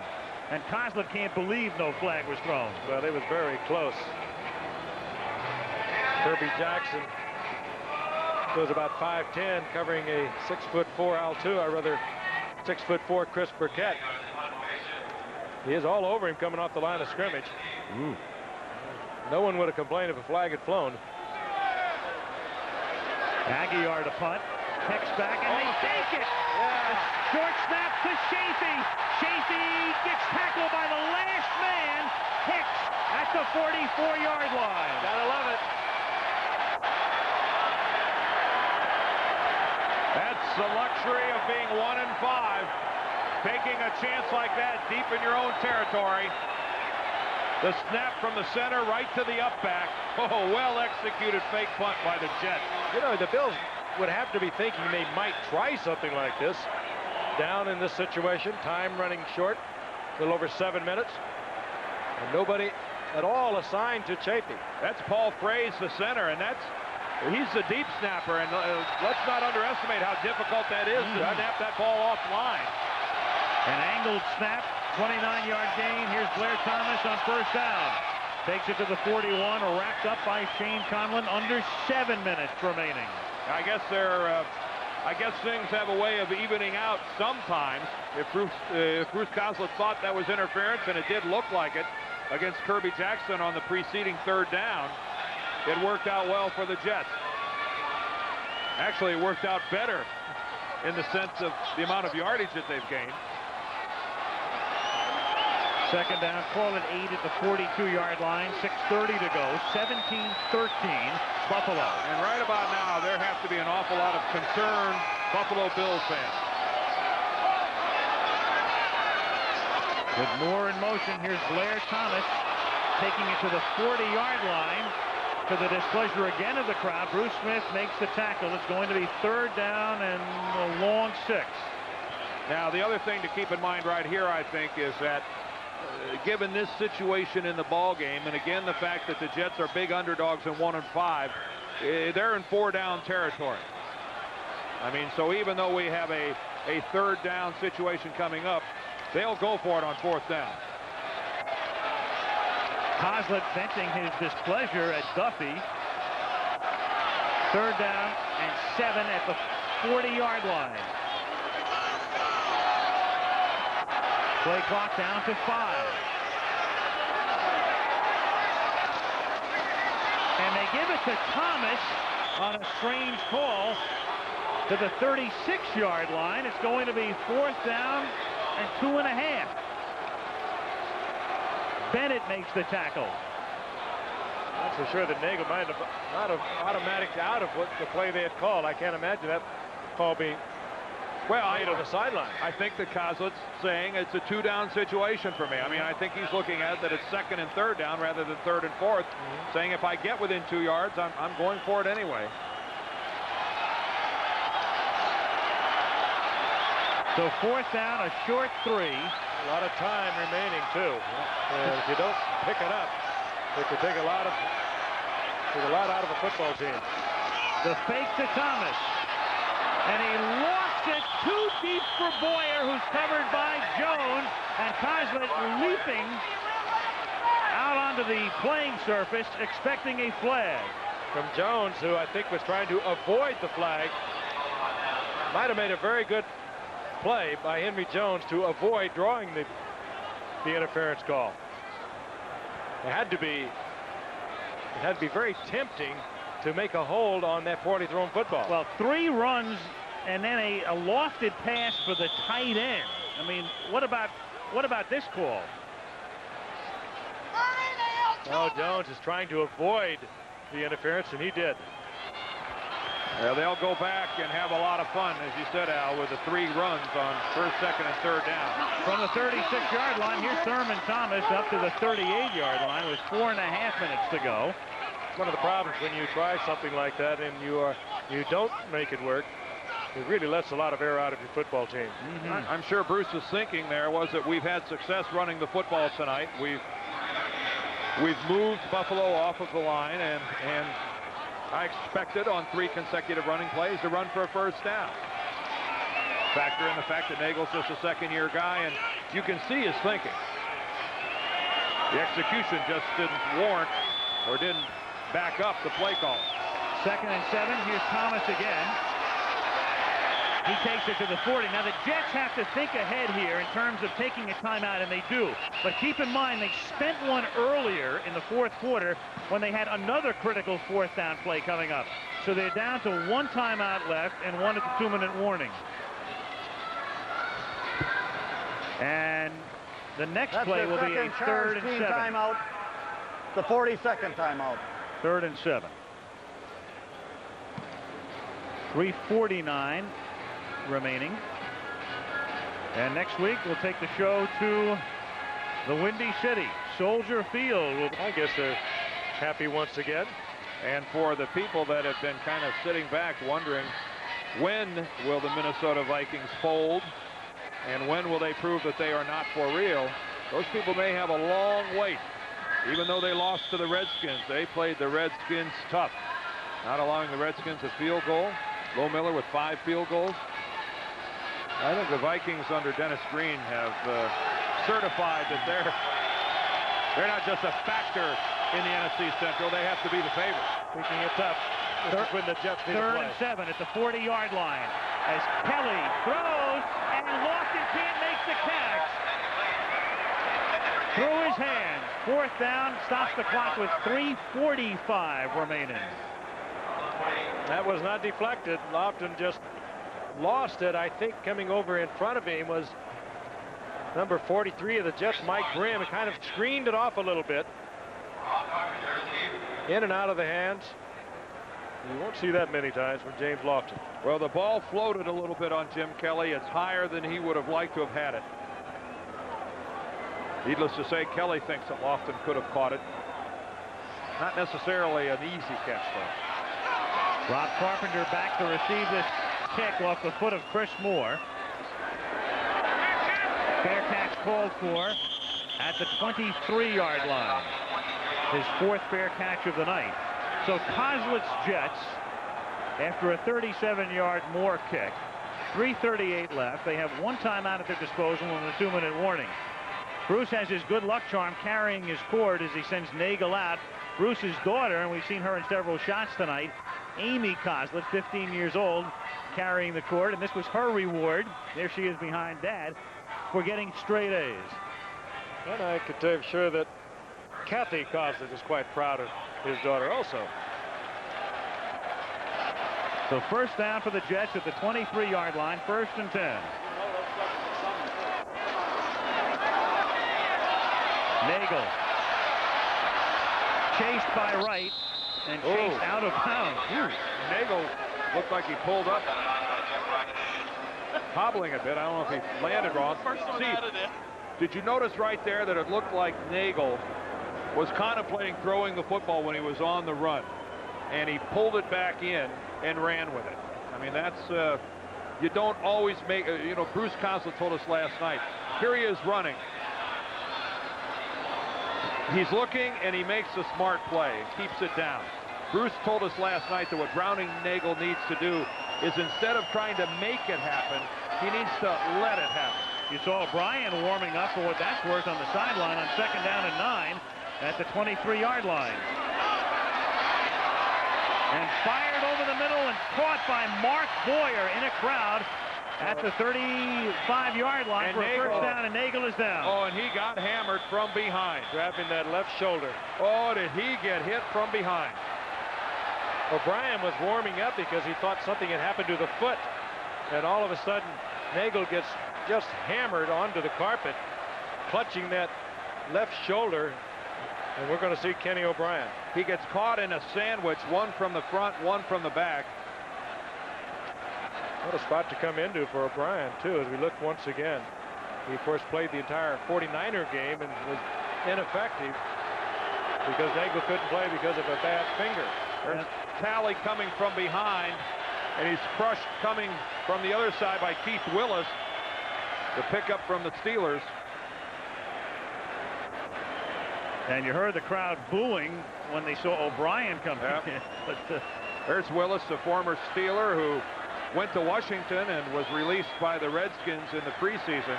And Coslett can't believe no flag was thrown. Well, it was very close. Kirby Jackson was about 5'10", covering a 6'4" Altua, or rather 6'4" Chris Burkett. He is all over him coming off the line of scrimmage. Ooh. No one would have complained if a flag had flown. Aguilar to punt. Hicks back, and they take it. Short snap to Chafee. Chafee gets tackled by the last man, Hicks, at the 44-yard line. Gotta love it. That's the luxury of being 1-5. Taking a chance like that deep in your own territory. The snap from the center right to the up back. Oh, well executed fake punt by the Jets. You know, the Bills would have to be thinking they might try something like this. Down in this situation, time running short, a little over 7 minutes. And nobody at all assigned to Chafee. That's Paul Fraze, the center, and he's the deep snapper, and let's not underestimate how difficult that is to snap that ball offline. An angled snap, 29-yard gain. Here's Blair Thomas on first down. Takes it to the 41, wrapped up by Shane Conlon. Under 7 minutes remaining. I guess things have a way of evening out sometimes. If Bruce Coslett thought that was interference, and it did look like it against Kirby Jackson on the preceding third down, it worked out well for the Jets. Actually, it worked out better in the sense of the amount of yardage that they've gained. Second down, call it 8 at the 42-yard line. 6:30 to go. 17-13, Buffalo. And right about now, there have to be an awful lot of concerned Buffalo Bills fans. With Moore in motion, here's Blair Thomas taking it to the 40-yard line. To the displeasure again of the crowd, Bruce Smith makes the tackle. It's going to be third down and a long 6. Now, the other thing to keep in mind right here, I think, is that given this situation in the ball game, and again the fact that the Jets are big underdogs in 1-5, they're in 4-down territory. I mean, so even though we have a third down situation coming up, they'll go for it on fourth down. Coslett venting his displeasure at Duffy. Third down and 7 at the 40-yard line. Play clock down to 5. And they give it to Thomas on a strange call to the 36-yard line. It's going to be fourth down and 2.5. Bennett makes the tackle. That's for sure that Nagel might have not have automatic out of what the play they had called. I can't imagine that call being made on the sideline. I think that Coslett's saying it's a 2-down situation for me. I mean, I think he's looking at it that it's second and third down rather than third and fourth, saying if I get within 2 yards, I'm going for it anyway. So fourth down, a short 3. A lot of time remaining, too. And if you don't pick it up, it could take a lot out of a football team. The fake to Thomas. And he lost it too deep for Boyer, who's covered by Jones. And Coslett leaping out onto the playing surface, expecting a flag. From Jones, who I think was trying to avoid the flag. Might have made a very good play by Henry Jones to avoid drawing the interference call. It had to be very tempting to make a hold on that poorly thrown football. Well, 3 runs and then a lofted pass for the tight end. I mean, what about this call? Oh, Jones is trying to avoid the interference, and he did. Yeah, they'll go back and have a lot of fun, as you said, Al, with the 3 runs on first, second, and third down. From the 36-yard line, here's Thurman Thomas up to the 38-yard line with 4.5 minutes to go. One of the problems when you try something like that and you don't make it work, it really lets a lot of air out of your football team. I'm sure Bruce's thinking there was that we've had success running the football tonight. We've moved Buffalo off of the line, and I expected on 3 consecutive running plays to run for a first down. Factor in the fact that Nagel's just a second-year guy, and you can see his thinking. The execution just didn't warrant or didn't back up the play call. Second and 7. Here's Thomas again. He takes it to the 40. Now the Jets have to think ahead here in terms of taking a timeout, and they do. But keep in mind, they spent one earlier in the fourth quarter when they had another critical fourth down play coming up. So they're down to one timeout left and one at the 2-minute warning. And the next play will be a 3rd and 7. Timeout. The 42nd timeout. 3rd and 7. 3:49 remaining. And next week we'll take the show to the Windy City, Soldier Field. I guess they're happy once again. And for the people that have been kind of sitting back wondering, when will the Minnesota Vikings fold? And when will they prove that they are not for real? Those people may have a long wait. Even though they lost to the Redskins, they played the Redskins tough, not allowing the Redskins a field goal. Lo Miller with 5 field goals. I think the Vikings under Dennis Green have certified that they're not just a factor in the NFC Central. They have to be the favorite. Making it tough. This is when the Jets need to 3rd play. and 7 at the 40-yard line as Kelly throws, and Lofton can't make the catch. Through his hands. 4th down, stops the clock with 3:45 remaining. That was not deflected. Lofton just lost it. I think coming over in front of him was number 43 of the Jets, Mike Grimm. It kind of screened it off a little bit. In and out of the hands. You won't see that many times from James Lofton. Well, the ball floated a little bit on Jim Kelly. It's higher than he would have liked to have had it. Needless to say, Kelly thinks that Lofton could have caught it. Not necessarily an easy catch, though. Rob Carpenter back to receive this kick off the foot of Chris Moore. Fair catch called for at the 23-yard line. His 4th fair catch of the night. So Kozlitz's Jets, after a 37-yard Moore kick, 3:38 left. They have one timeout at their disposal and a 2-minute warning. Bruce has his good luck charm carrying his cord as he sends Nagel out. Bruce's daughter, and we've seen her in several shots tonight, Amy Kozlitz, 15 years old, carrying the cord, and this was her reward. There she is behind Dad for getting straight A's. And I could tell you for sure that Kathy Kozlitz is quite proud of his daughter also. So 1st down for the Jets at the 23-yard line, 1st and 10. Nagel chased by Wright and chased out of bounds. Nagel looked like he pulled up, hobbling a bit. I don't know if he landed wrong. See, did you notice right there that it looked like Nagel was contemplating throwing the football when he was on the run, and he pulled it back in and ran with it. I mean, that's you don't always make. Bruce Kozlitz told us last night. Here he is running. He's looking, and he makes a smart play and keeps it down. Bruce told us last night that what Browning Nagel needs to do is, instead of trying to make it happen, he needs to let it happen. You saw O'Brien warming up for what that's worth on the sideline on 2nd down and 9 at the 23-yard line. And fired over the middle and caught by Mark Boyer in a crowd at the 35-yard line for a 1st down, and Nagel is down. Oh, and he got hammered from behind. Grabbing that left shoulder. Oh, did he get hit from behind. O'Brien was warming up because he thought something had happened to the foot. And all of a sudden, Nagel gets just hammered onto the carpet, clutching that left shoulder. And we're going to see Kenny O'Brien. He gets caught in a sandwich, one from the front, one from the back. What a spot to come into for O'Brien, too, as we look once again. He, of course, played the entire 49er game and was ineffective because Nagel couldn't play because of a bad finger. There's Talley coming from behind, and he's crushed coming from the other side by Keith Willis, the pickup from the Steelers. And you heard the crowd booing when they saw O'Brien come in. But, there's Willis, the former Steeler who went to Washington and was released by the Redskins in the preseason.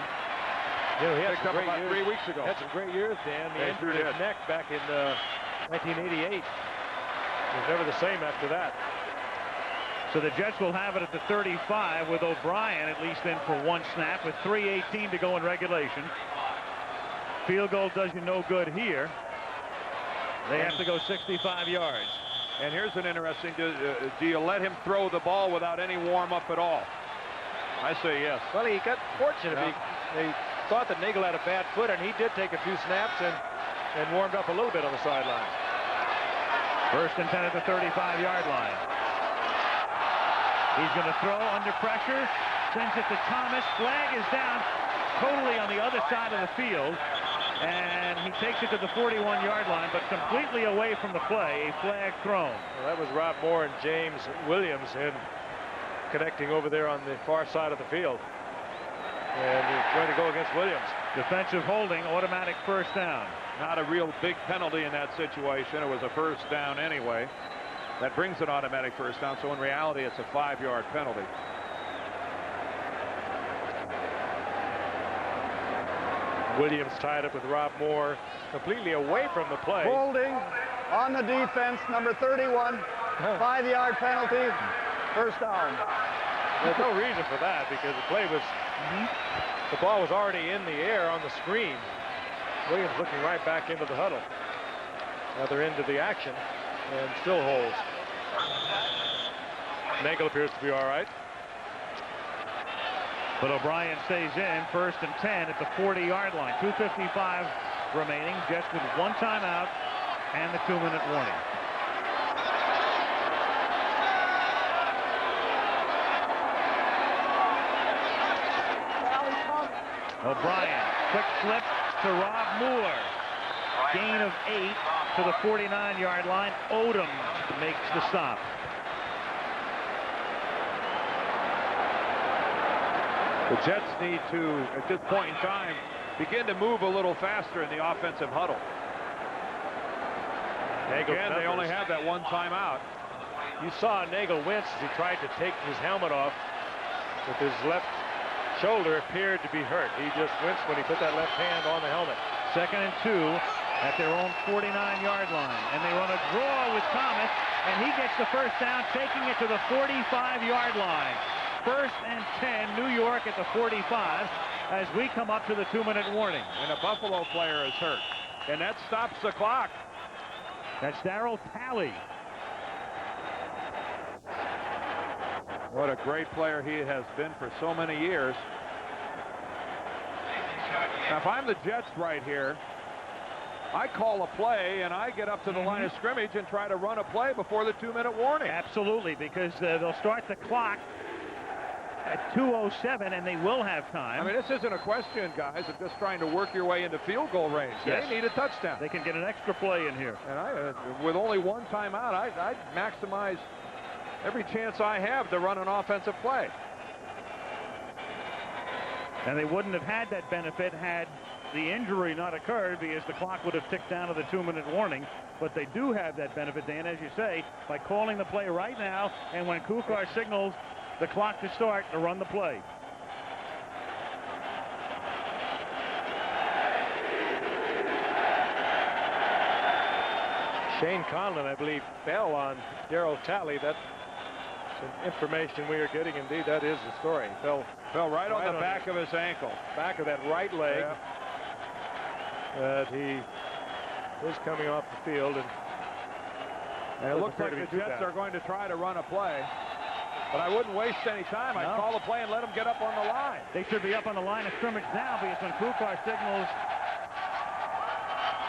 You know, he had Picked up some great about years. 3 weeks ago. Had some great years, Dan. He injured his neck back in 1988. He was never the same after that. So the Jets will have it at the 35 with O'Brien at least in for one snap with 3:18 to go in regulation. Field goal does you no good here. They have to go 65 yards. And here's an interesting, do you let him throw the ball without any warm-up at all? I say yes. Well, he got fortunate. Yeah. They thought that Nagel had a bad foot, and he did take a few snaps and warmed up a little bit on the sideline. First and 10 at the 35-yard line. He's going to throw under pressure. Sends it to Thomas. Flag is down totally on the other side of the field. And he takes it to the 41-yard line, but completely away from the play. A flag thrown. Well, that was Rob Moore and James Williams connecting over there on the far side of the field. And he's going to go against Williams. Defensive holding, automatic first down. Not a real big penalty in that situation. It was a first down anyway. That brings an automatic first down, so in reality it's a 5-yard penalty. Williams tied up with Rob Moore completely away from the play. Holding on the defense, number 31. 5-yard penalty. First down. There's no reason for that because the play was, the ball was already in the air on the screen. Williams looking right back into the huddle. Other end of the action and still holds. Nagel appears to be all right. But O'Brien stays in. First and 10 at the 40-yard line. 2:55 remaining. Jets with one timeout and the 2-minute warning. O'Brien, quick flip to Rob Moore. Gain of 8 to the 49-yard line. Odom makes the stop. The Jets need to, at this point in time, begin to move a little faster in the offensive huddle. Again, they only have that one timeout. You saw Nagel wince as he tried to take his helmet off with his left shoulder appeared to be hurt. He just winced when he put that left hand on the helmet. Second and 2 at their own 49-yard line. And they run a draw with Thomas, and he gets the first down, taking it to the 45-yard line. First and 10, New York at the 45 as we come up to the 2-minute warning. And a Buffalo player is hurt. And that stops the clock. That's Darryl Talley. What a great player he has been for so many years. Now, if I'm the Jets right here, I call a play and I get up to the line of scrimmage and try to run a play before the 2-minute warning. Absolutely, because they'll start the clock at 2:07 and they will have time. I mean, this isn't a question, guys, of just trying to work your way into field goal range. Yes. They need a touchdown. They can get an extra play in here. And with only one timeout, I'd maximize every chance I have to run an offensive play. And they wouldn't have had that benefit had the injury not occurred, because the clock would have ticked down to the 2-minute warning. But they do have that benefit, Dan, as you say, by calling the play right now, and when Kukar signals the clock to start, to run the play. Shane Conlon, I believe, fell on Darryl Talley. That's some information we are getting. Indeed, that is the story. Fell right on the back of his ankle. Back of that right leg. Yeah. That he is coming off the field. And it looks like the Jets are going to try to run a play. But I wouldn't waste any time. I'd call a play and let them get up on the line. They should be up on the line of scrimmage now, because when Kukar signals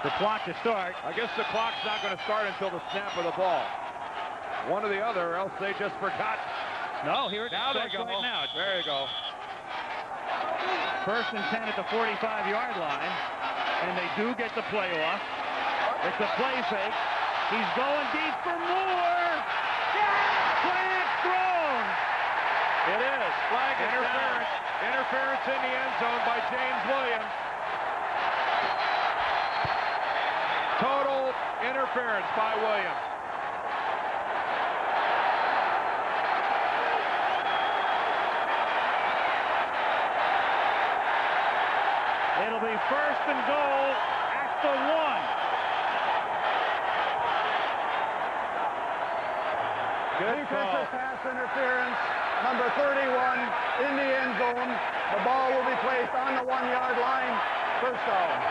the clock to start. I guess the clock's not going to start until the snap of the ball. One or the other, or else they just forgot. No, here it now starts they go. right now. There you go. First and 10 at the 45-yard line, and they do get the play off. It's a play fake. He's going deep for Moore. Flag thrown. It is. Flag is Interference. down. Interference in the end zone by James Williams. Total interference by Williams. It'll be first and goal at the 1. Good call. Defensive pass interference. Number 31 in the end zone. The ball will be placed on the 1-yard line. First down.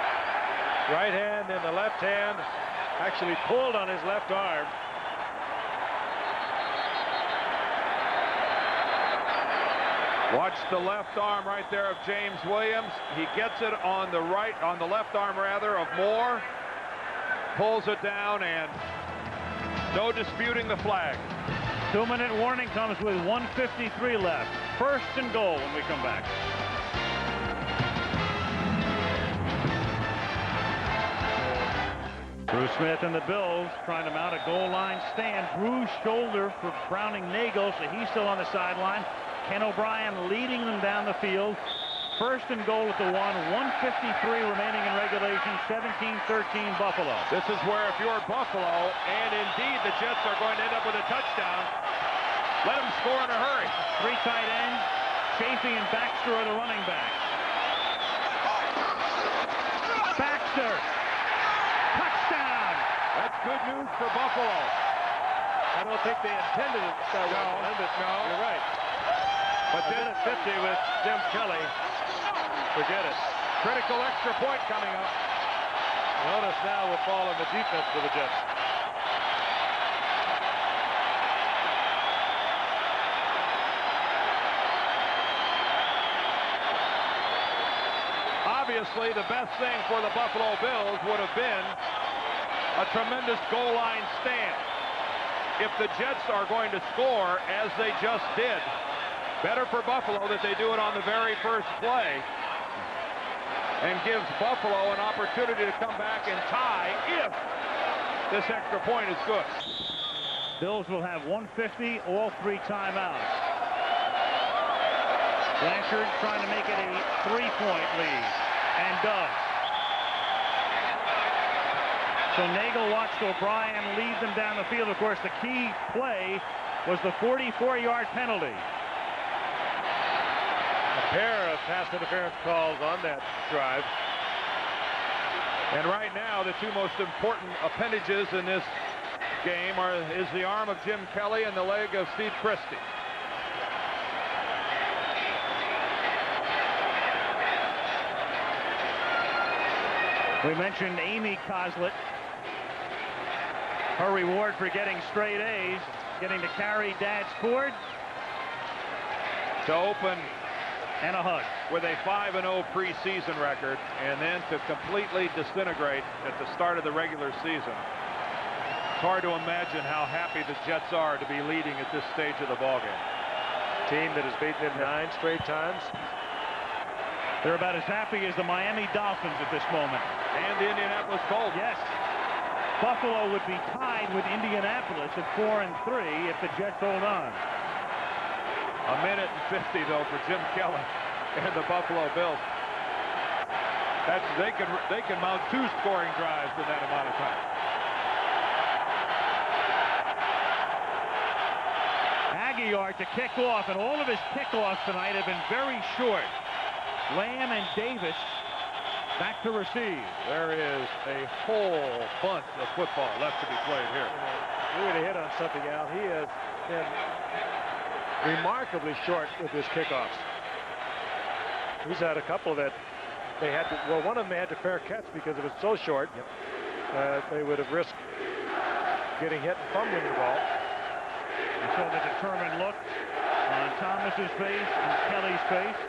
Right hand and the left hand actually pulled on his left arm. Watch the left arm right there of James Williams. He gets it on the left arm rather of Moore. Pulls it down, and no disputing the flag. 2-minute warning comes with 1:53 left. First and goal when we come back. Bruce Smith and the Bills trying to mount a goal line stand. Bruised shoulder for Browning-Nagel, so he's still on the sideline. Ken O'Brien leading them down the field. First and goal at the 1:53 remaining in regulation, 17-13 Buffalo. This is where if you're Buffalo, and indeed the Jets are going to end up with a touchdown, let them score in a hurry. 3 tight ends, Chafee and Baxter are the running backs. Baxter, touchdown! That's good news for Buffalo. I don't think they intended it to start with one, but no, you're right. But then at 50 with Jim Kelly, forget it. Critical extra point coming up. Notice now will fall on the defense for the Jets. Obviously, the best thing for the Buffalo Bills would have been a tremendous goal line stand. If the Jets are going to score, as they just did, better for Buffalo that they do it on the very first play and gives Buffalo an opportunity to come back and tie if this extra point is good. Bills will have 150, all 3 timeouts. Blanchard trying to make it a 3-point lead, and does. So Nagel watched O'Brien lead them down the field. Of course, the key play was the 44-yard penalty. A pair of pass interference calls on that drive. And right now, the 2 most important appendages in this game is the arm of Jim Kelly and the leg of Steve Christie. We mentioned Amy Coslett. Her reward for getting straight A's, getting to carry Dad's Ford. To open and a hug. With a 5-0 preseason record, and then to completely disintegrate at the start of the regular season. It's hard to imagine how happy the Jets are to be leading at this stage of the ballgame. Team that has beaten them 9 straight times. They're about as happy as the Miami Dolphins at this moment. And the Indianapolis Colts. Yes. Buffalo would be tied with Indianapolis at 4-3 if the Jets hold on. A minute and 50 though for Jim Kelly and the Buffalo Bills. They can mount 2 scoring drives in that amount of time. Aguilar to kick off, and all of his kickoffs tonight have been very short. Lamb and Davis back to receive. There is a whole bunch of football left to be played here. You would have hit on something, Al. He has been remarkably short with his kickoffs. He's had a couple that they had to, well, one of them they had to fair catch because it was so short. They would have risked getting hit and fumbling the ball. You saw the determined look on Thomas's face and Kelly's face.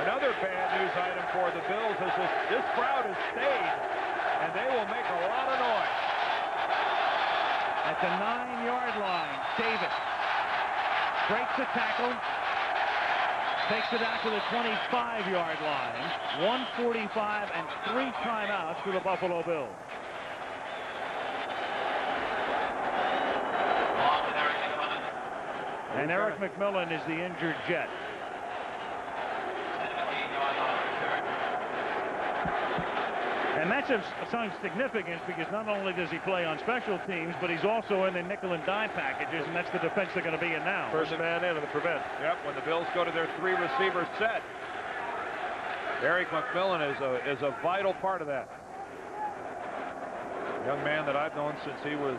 Another bad news item for the Bills is this crowd has stayed, and they will make a lot of noise. At the 9-yard line, Davis breaks the tackle, takes it out to the 25-yard line. 1:45 and 3 timeouts for the Buffalo Bills. And Eric McMillan is the injured Jet. And that's of some significance because not only does he play on special teams, but he's also in the nickel and dime packages, and that's the defense they're going to be in now. First man in on the prevent. Yep, when the Bills go to their 3-receiver set. Eric McMillan is a vital part of that. Young man that I've known since he was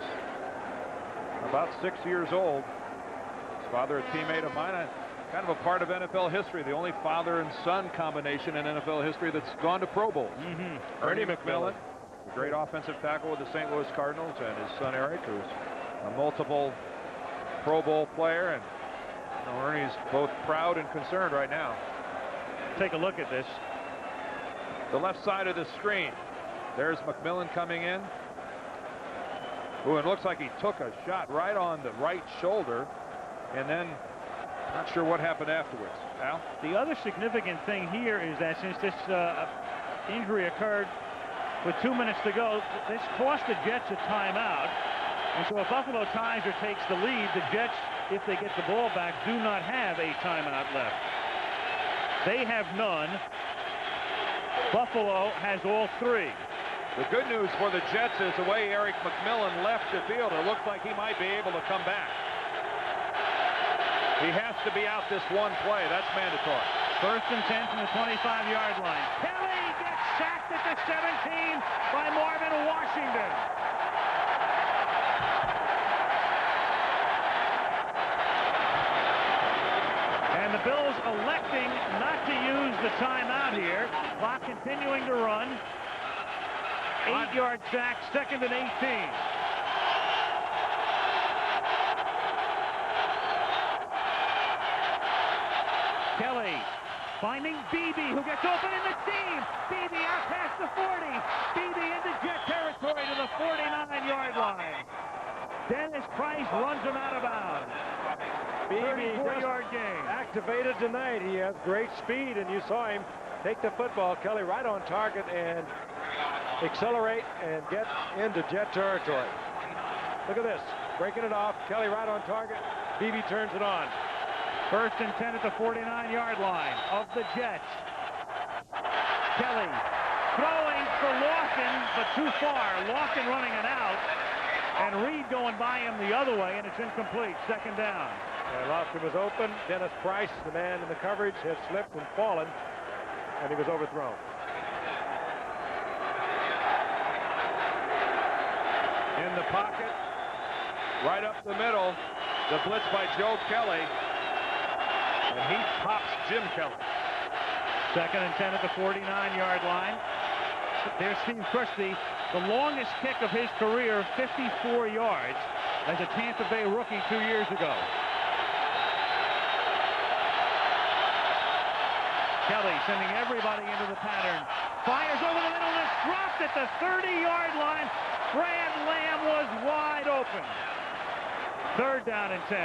about 6 years old. His father, a teammate of mine, kind of a part of NFL history. The only father and son combination in NFL history that's gone to Pro Bowls. Ernie McMillan, a great offensive tackle with the St. Louis Cardinals, and his son Eric, who's a multiple Pro Bowl player. And Ernie's both proud and concerned right now. Take a look at this. The left side of the screen. There's McMillan coming in. Ooh, it looks like he took a shot right on the right shoulder, and then not sure what happened afterwards. Al? The other significant thing here is that since this injury occurred with 2 minutes to go, this cost the Jets a timeout. And so if Buffalo ties or takes the lead, the Jets, if they get the ball back, do not have a timeout left. They have none. Buffalo has all 3. The good news for the Jets is the way Eric McMillan left the field. It looks like he might be able to come back. He has to be out this one play. That's mandatory. 1st and 10 from the 25-yard line. Kelly gets sacked at the 17 by Marvin Washington. And the Bills electing not to use the timeout here. Clock continuing to run. 8-yard sack, 2nd and 18. Kelly finding Beebe, who gets open in the seam. Beebe out past the 40. Beebe into Jet territory to the 49-yard line. Dennis Price runs him out of bounds. Beebe 34-yard gain. Activated tonight. He has great speed, and you saw him take the football, Kelly, right on target and accelerate and get into Jet territory. Look at this. Breaking it off. Kelly right on target. Beebe turns it on. 1st and 10 at the 49-yard line of the Jets. Kelly throwing for Lawson, but too far. Lawson running it out, and Reed going by him the other way, and it's incomplete. 2nd down. And Lawson was open. Dennis Price, the man in the coverage, had slipped and fallen, and he was overthrown. In the pocket, right up the middle, the blitz by Joe Kelly, and he pops Jim Kelly. 2nd and 10 at the 49-yard line. There's Steve Christie, the longest kick of his career, 54 yards, as a Tampa Bay rookie 2 years ago. Kelly sending everybody into the pattern. Fires over the middle, and it's dropped at the 30-yard line. Brad Lamb was wide open. 3rd down and 10.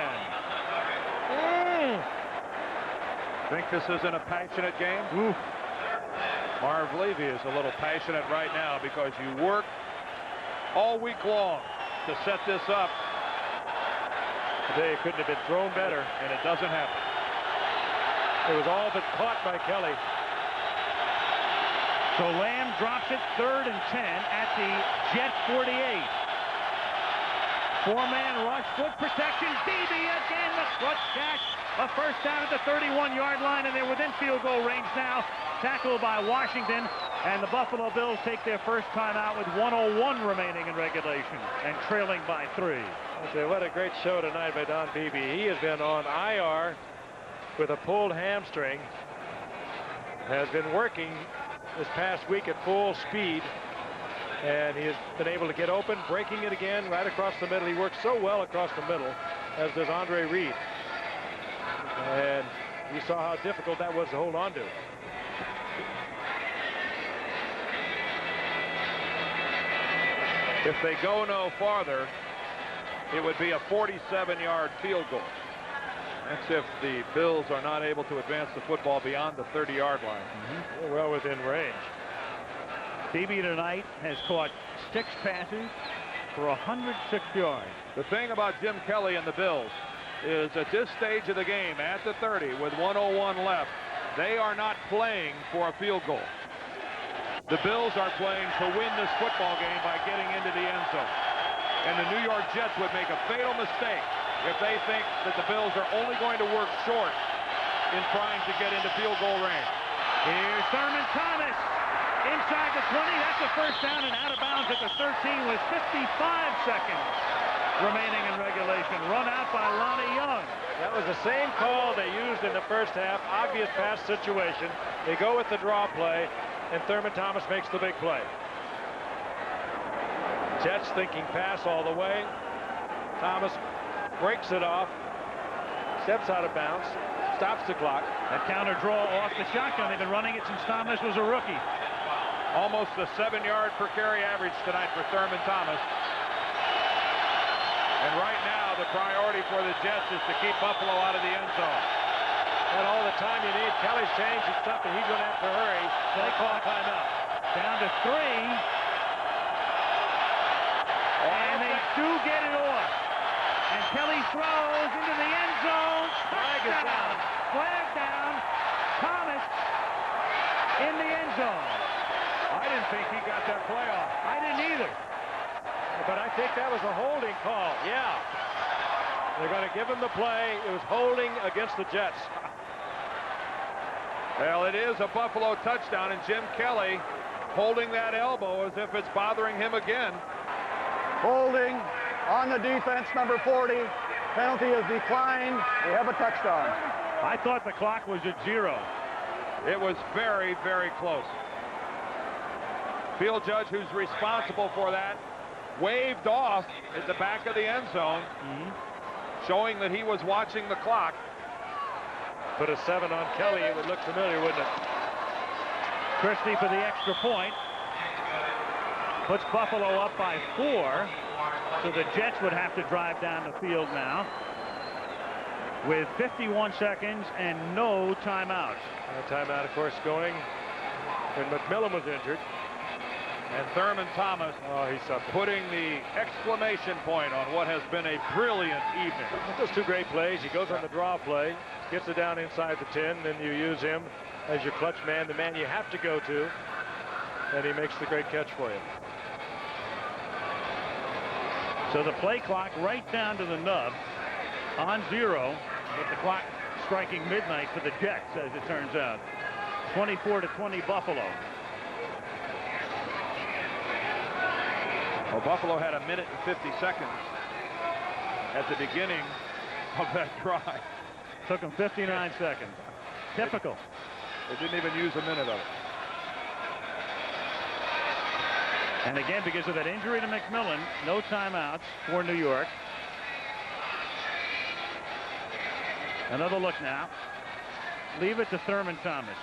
Think this isn't a passionate game? Oof. Marv Levy is a little passionate right now because you work all week long to set this up. Today it couldn't have been thrown better, And it doesn't happen. it was all but caught by Kelly. So Lamb drops it 3rd and 10 at the Jet 48. 4-man rush, foot protection. Beebe again, the clutch catch. A 1st down at the 31-yard line, and they're within field goal range now. Tackled by Washington, and the Buffalo Bills take their first time out with 1:01 remaining in regulation and trailing by 3. I say, what a great show tonight by Don Beebe. He has been on IR with a pulled hamstring. Has been working this past week at full speed, and he has been able to get open, breaking it again right across the middle. He works so well across the middle, as does Andre Reed. And you saw how difficult that was to hold on to. If they go no farther, it would be a 47-yard field goal. That's if the Bills are not able to advance the football beyond the 30-yard line. They're well within range. Beebe tonight has caught 6 passes for 106 yards. The thing about Jim Kelly and the Bills is at this stage of the game, at the 30, with 1:01 left, they are not playing for a field goal. The Bills are playing to win this football game by getting into the end zone. And the New York Jets would make a fatal mistake if they think that the Bills are only going to work short in trying to get into field goal range. Here's Thurman Thomas inside the 20. That's a 1st down and out of bounds at the 13 with 55 seconds. remaining in regulation. Run out by Lonnie Young. That was the same call they used in the first half. Obvious pass situation. They go with the draw play, and Thurman Thomas makes the big play. Jets thinking pass all the way. Thomas breaks it off, steps out of bounds, stops the clock. That counter draw off the shotgun. They've been running it since Thomas was a rookie. Almost a 7-yard per carry average tonight for Thurman Thomas. And right now, the priority for the Jets is to keep Buffalo out of the end zone. And all the time you need. Kelly's changed his stuff, and he's going to have to hurry. They call timeout. Down to 3. And they do get it off. And Kelly throws into the end zone. Flag is down. Flag down. Thomas in the end zone. I didn't think he got that play off. I didn't either. But I think that was a holding call. Yeah. They're going to give him the play. It was holding against the Jets. Well, it is a Buffalo touchdown, and Jim Kelly holding that elbow as if it's bothering him again. Holding on the defense, number 40. Penalty is declined. We have a touchdown. I thought the clock was at 0. It was very, very close. Field judge who's responsible for that waved off at the back of the end zone, showing that he was watching the clock. Put a 7 on Kelly. It would look familiar, wouldn't it? Christie for the extra point. Puts Buffalo up by 4. So the Jets would have to drive down the field now with 51 seconds and no timeouts. Timeout, of course, going when McMillan was injured. And Thurman Thomas He's something. putting the exclamation point on what has been a brilliant evening. Those two great plays. He goes on the draw play, gets it down inside the 10, then you use him as your clutch man, the man you have to go to, and he makes the great catch for you. So the play clock right down to the nub on 0, with the clock striking midnight for the Jets, as it turns out. 24-20 Buffalo. Well, Buffalo had 1 minute and 50 seconds at the beginning of that drive. Took them 59 seconds. Typical. They didn't even use a minute of it. And again, because of that injury to McMillan, no timeouts for New York. Another look now. Leave it to Thurman Thomas,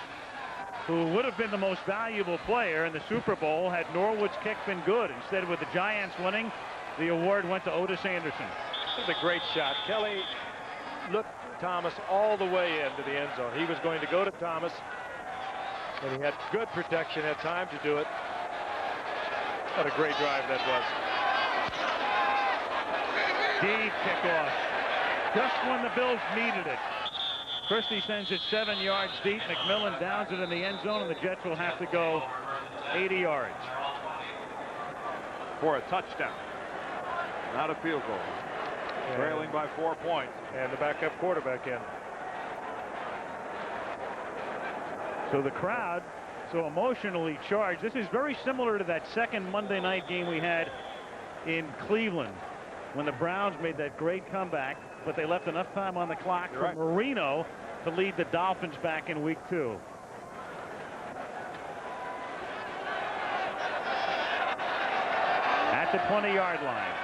who would have been the most valuable player in the Super Bowl had Norwood's kick been good. Instead, with the Giants winning, the award went to Otis Anderson. This is a great shot. Kelly looked Thomas all the way into the end zone. He was going to go to Thomas, and he had good protection, had time to do it. What a great drive that was. Deep kickoff. Just when the Bills needed it. Christie sends it 7 yards deep. McMillan downs it in the end zone, and the Jets will have to go 80 yards. For a touchdown. Not a field goal. Trailing by 4 points. And the backup quarterback in. So the crowd, so emotionally charged. This is very similar to that second Monday night game we had in Cleveland when the Browns made that great comeback, but they left enough time on the clock for Marino to lead the Dolphins back in week 2. At the 20-yard line.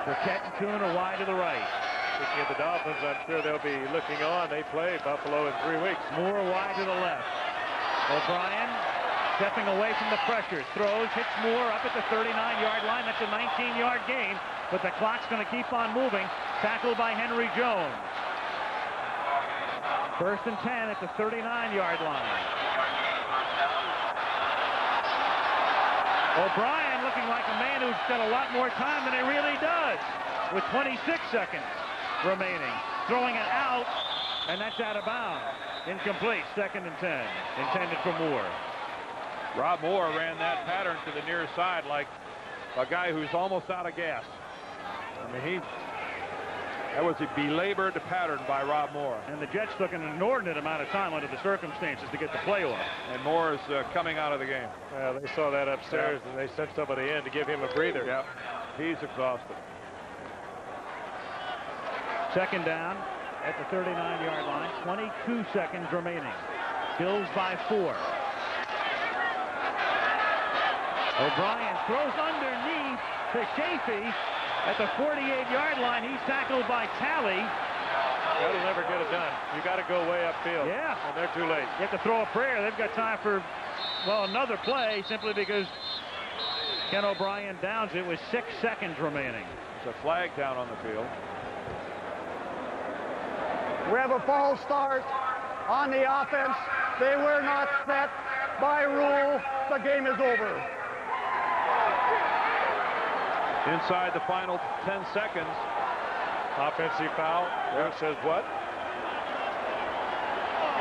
Burkett and Kuhn are wide to the right. Speaking of the Dolphins, I'm sure they'll be looking on. They play Buffalo in 3 weeks. Moore wide to the left. O'Brien stepping away from the pressure. Throws, hits Moore up at the 39-yard line. That's a 19-yard gain, but the clock's going to keep on moving. Tackled by Henry Jones. 1st and 10 at the 39-yard line. O'Brien looking like a man who's got a lot more time than he really does, with 26 seconds remaining. Throwing it out, and that's out of bounds. Incomplete. 2nd and 10. Intended for Moore. Rob Moore ran that pattern to the near side like a guy who's almost out of gas. I mean, that was a belabored pattern by Rob Moore. And the Jets took an inordinate amount of time under the circumstances to get the play off. And Moore is coming out of the game. Well, they saw that upstairs, and they sent somebody in to give him a breather. Yeah, he's exhausted. Second down at the 39-yard line. 22 seconds remaining. Bills by 4. O'Brien throws underneath to Chafee at the 48-yard line. He's tackled by Talley. That'll never get it done. You got to go way upfield. Yeah. And they're too late. You have to throw a prayer. They've got time for, well, another play simply because Ken O'Brien downs it with 6 seconds remaining. There's a flag down on the field. We have a false start on the offense. They were not set by rule. The game is over. Inside the final 10 seconds. Offensive foul. Ref says what?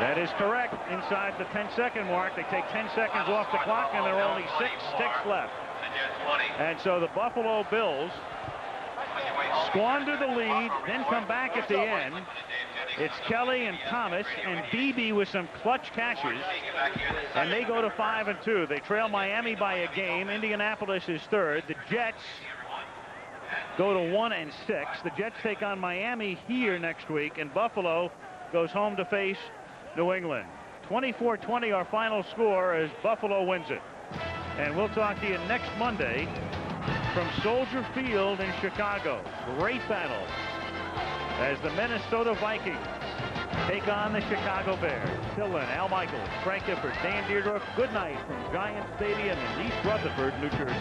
That is correct. Inside the 10-second mark, they take 10 seconds off the clock, and there are only 6 ticks left. And so the Buffalo Bills squander the lead, then come back at the end. It's Kelly and Thomas and Beebe with some clutch catches, and they go to 5-2. They trail Miami by a game. Indianapolis is third. The Jets go to 1-6. The Jets take on Miami here next week, and Buffalo goes home to face New England. 24-20 our final score as Buffalo wins it. And we'll talk to you next Monday from Soldier Field in Chicago. Great battle as the Minnesota Vikings take on the Chicago Bears. Till then, Al Michaels, Frank Gifford, Dan Deerdorf, good night from Giant Stadium in East Rutherford, New Jersey.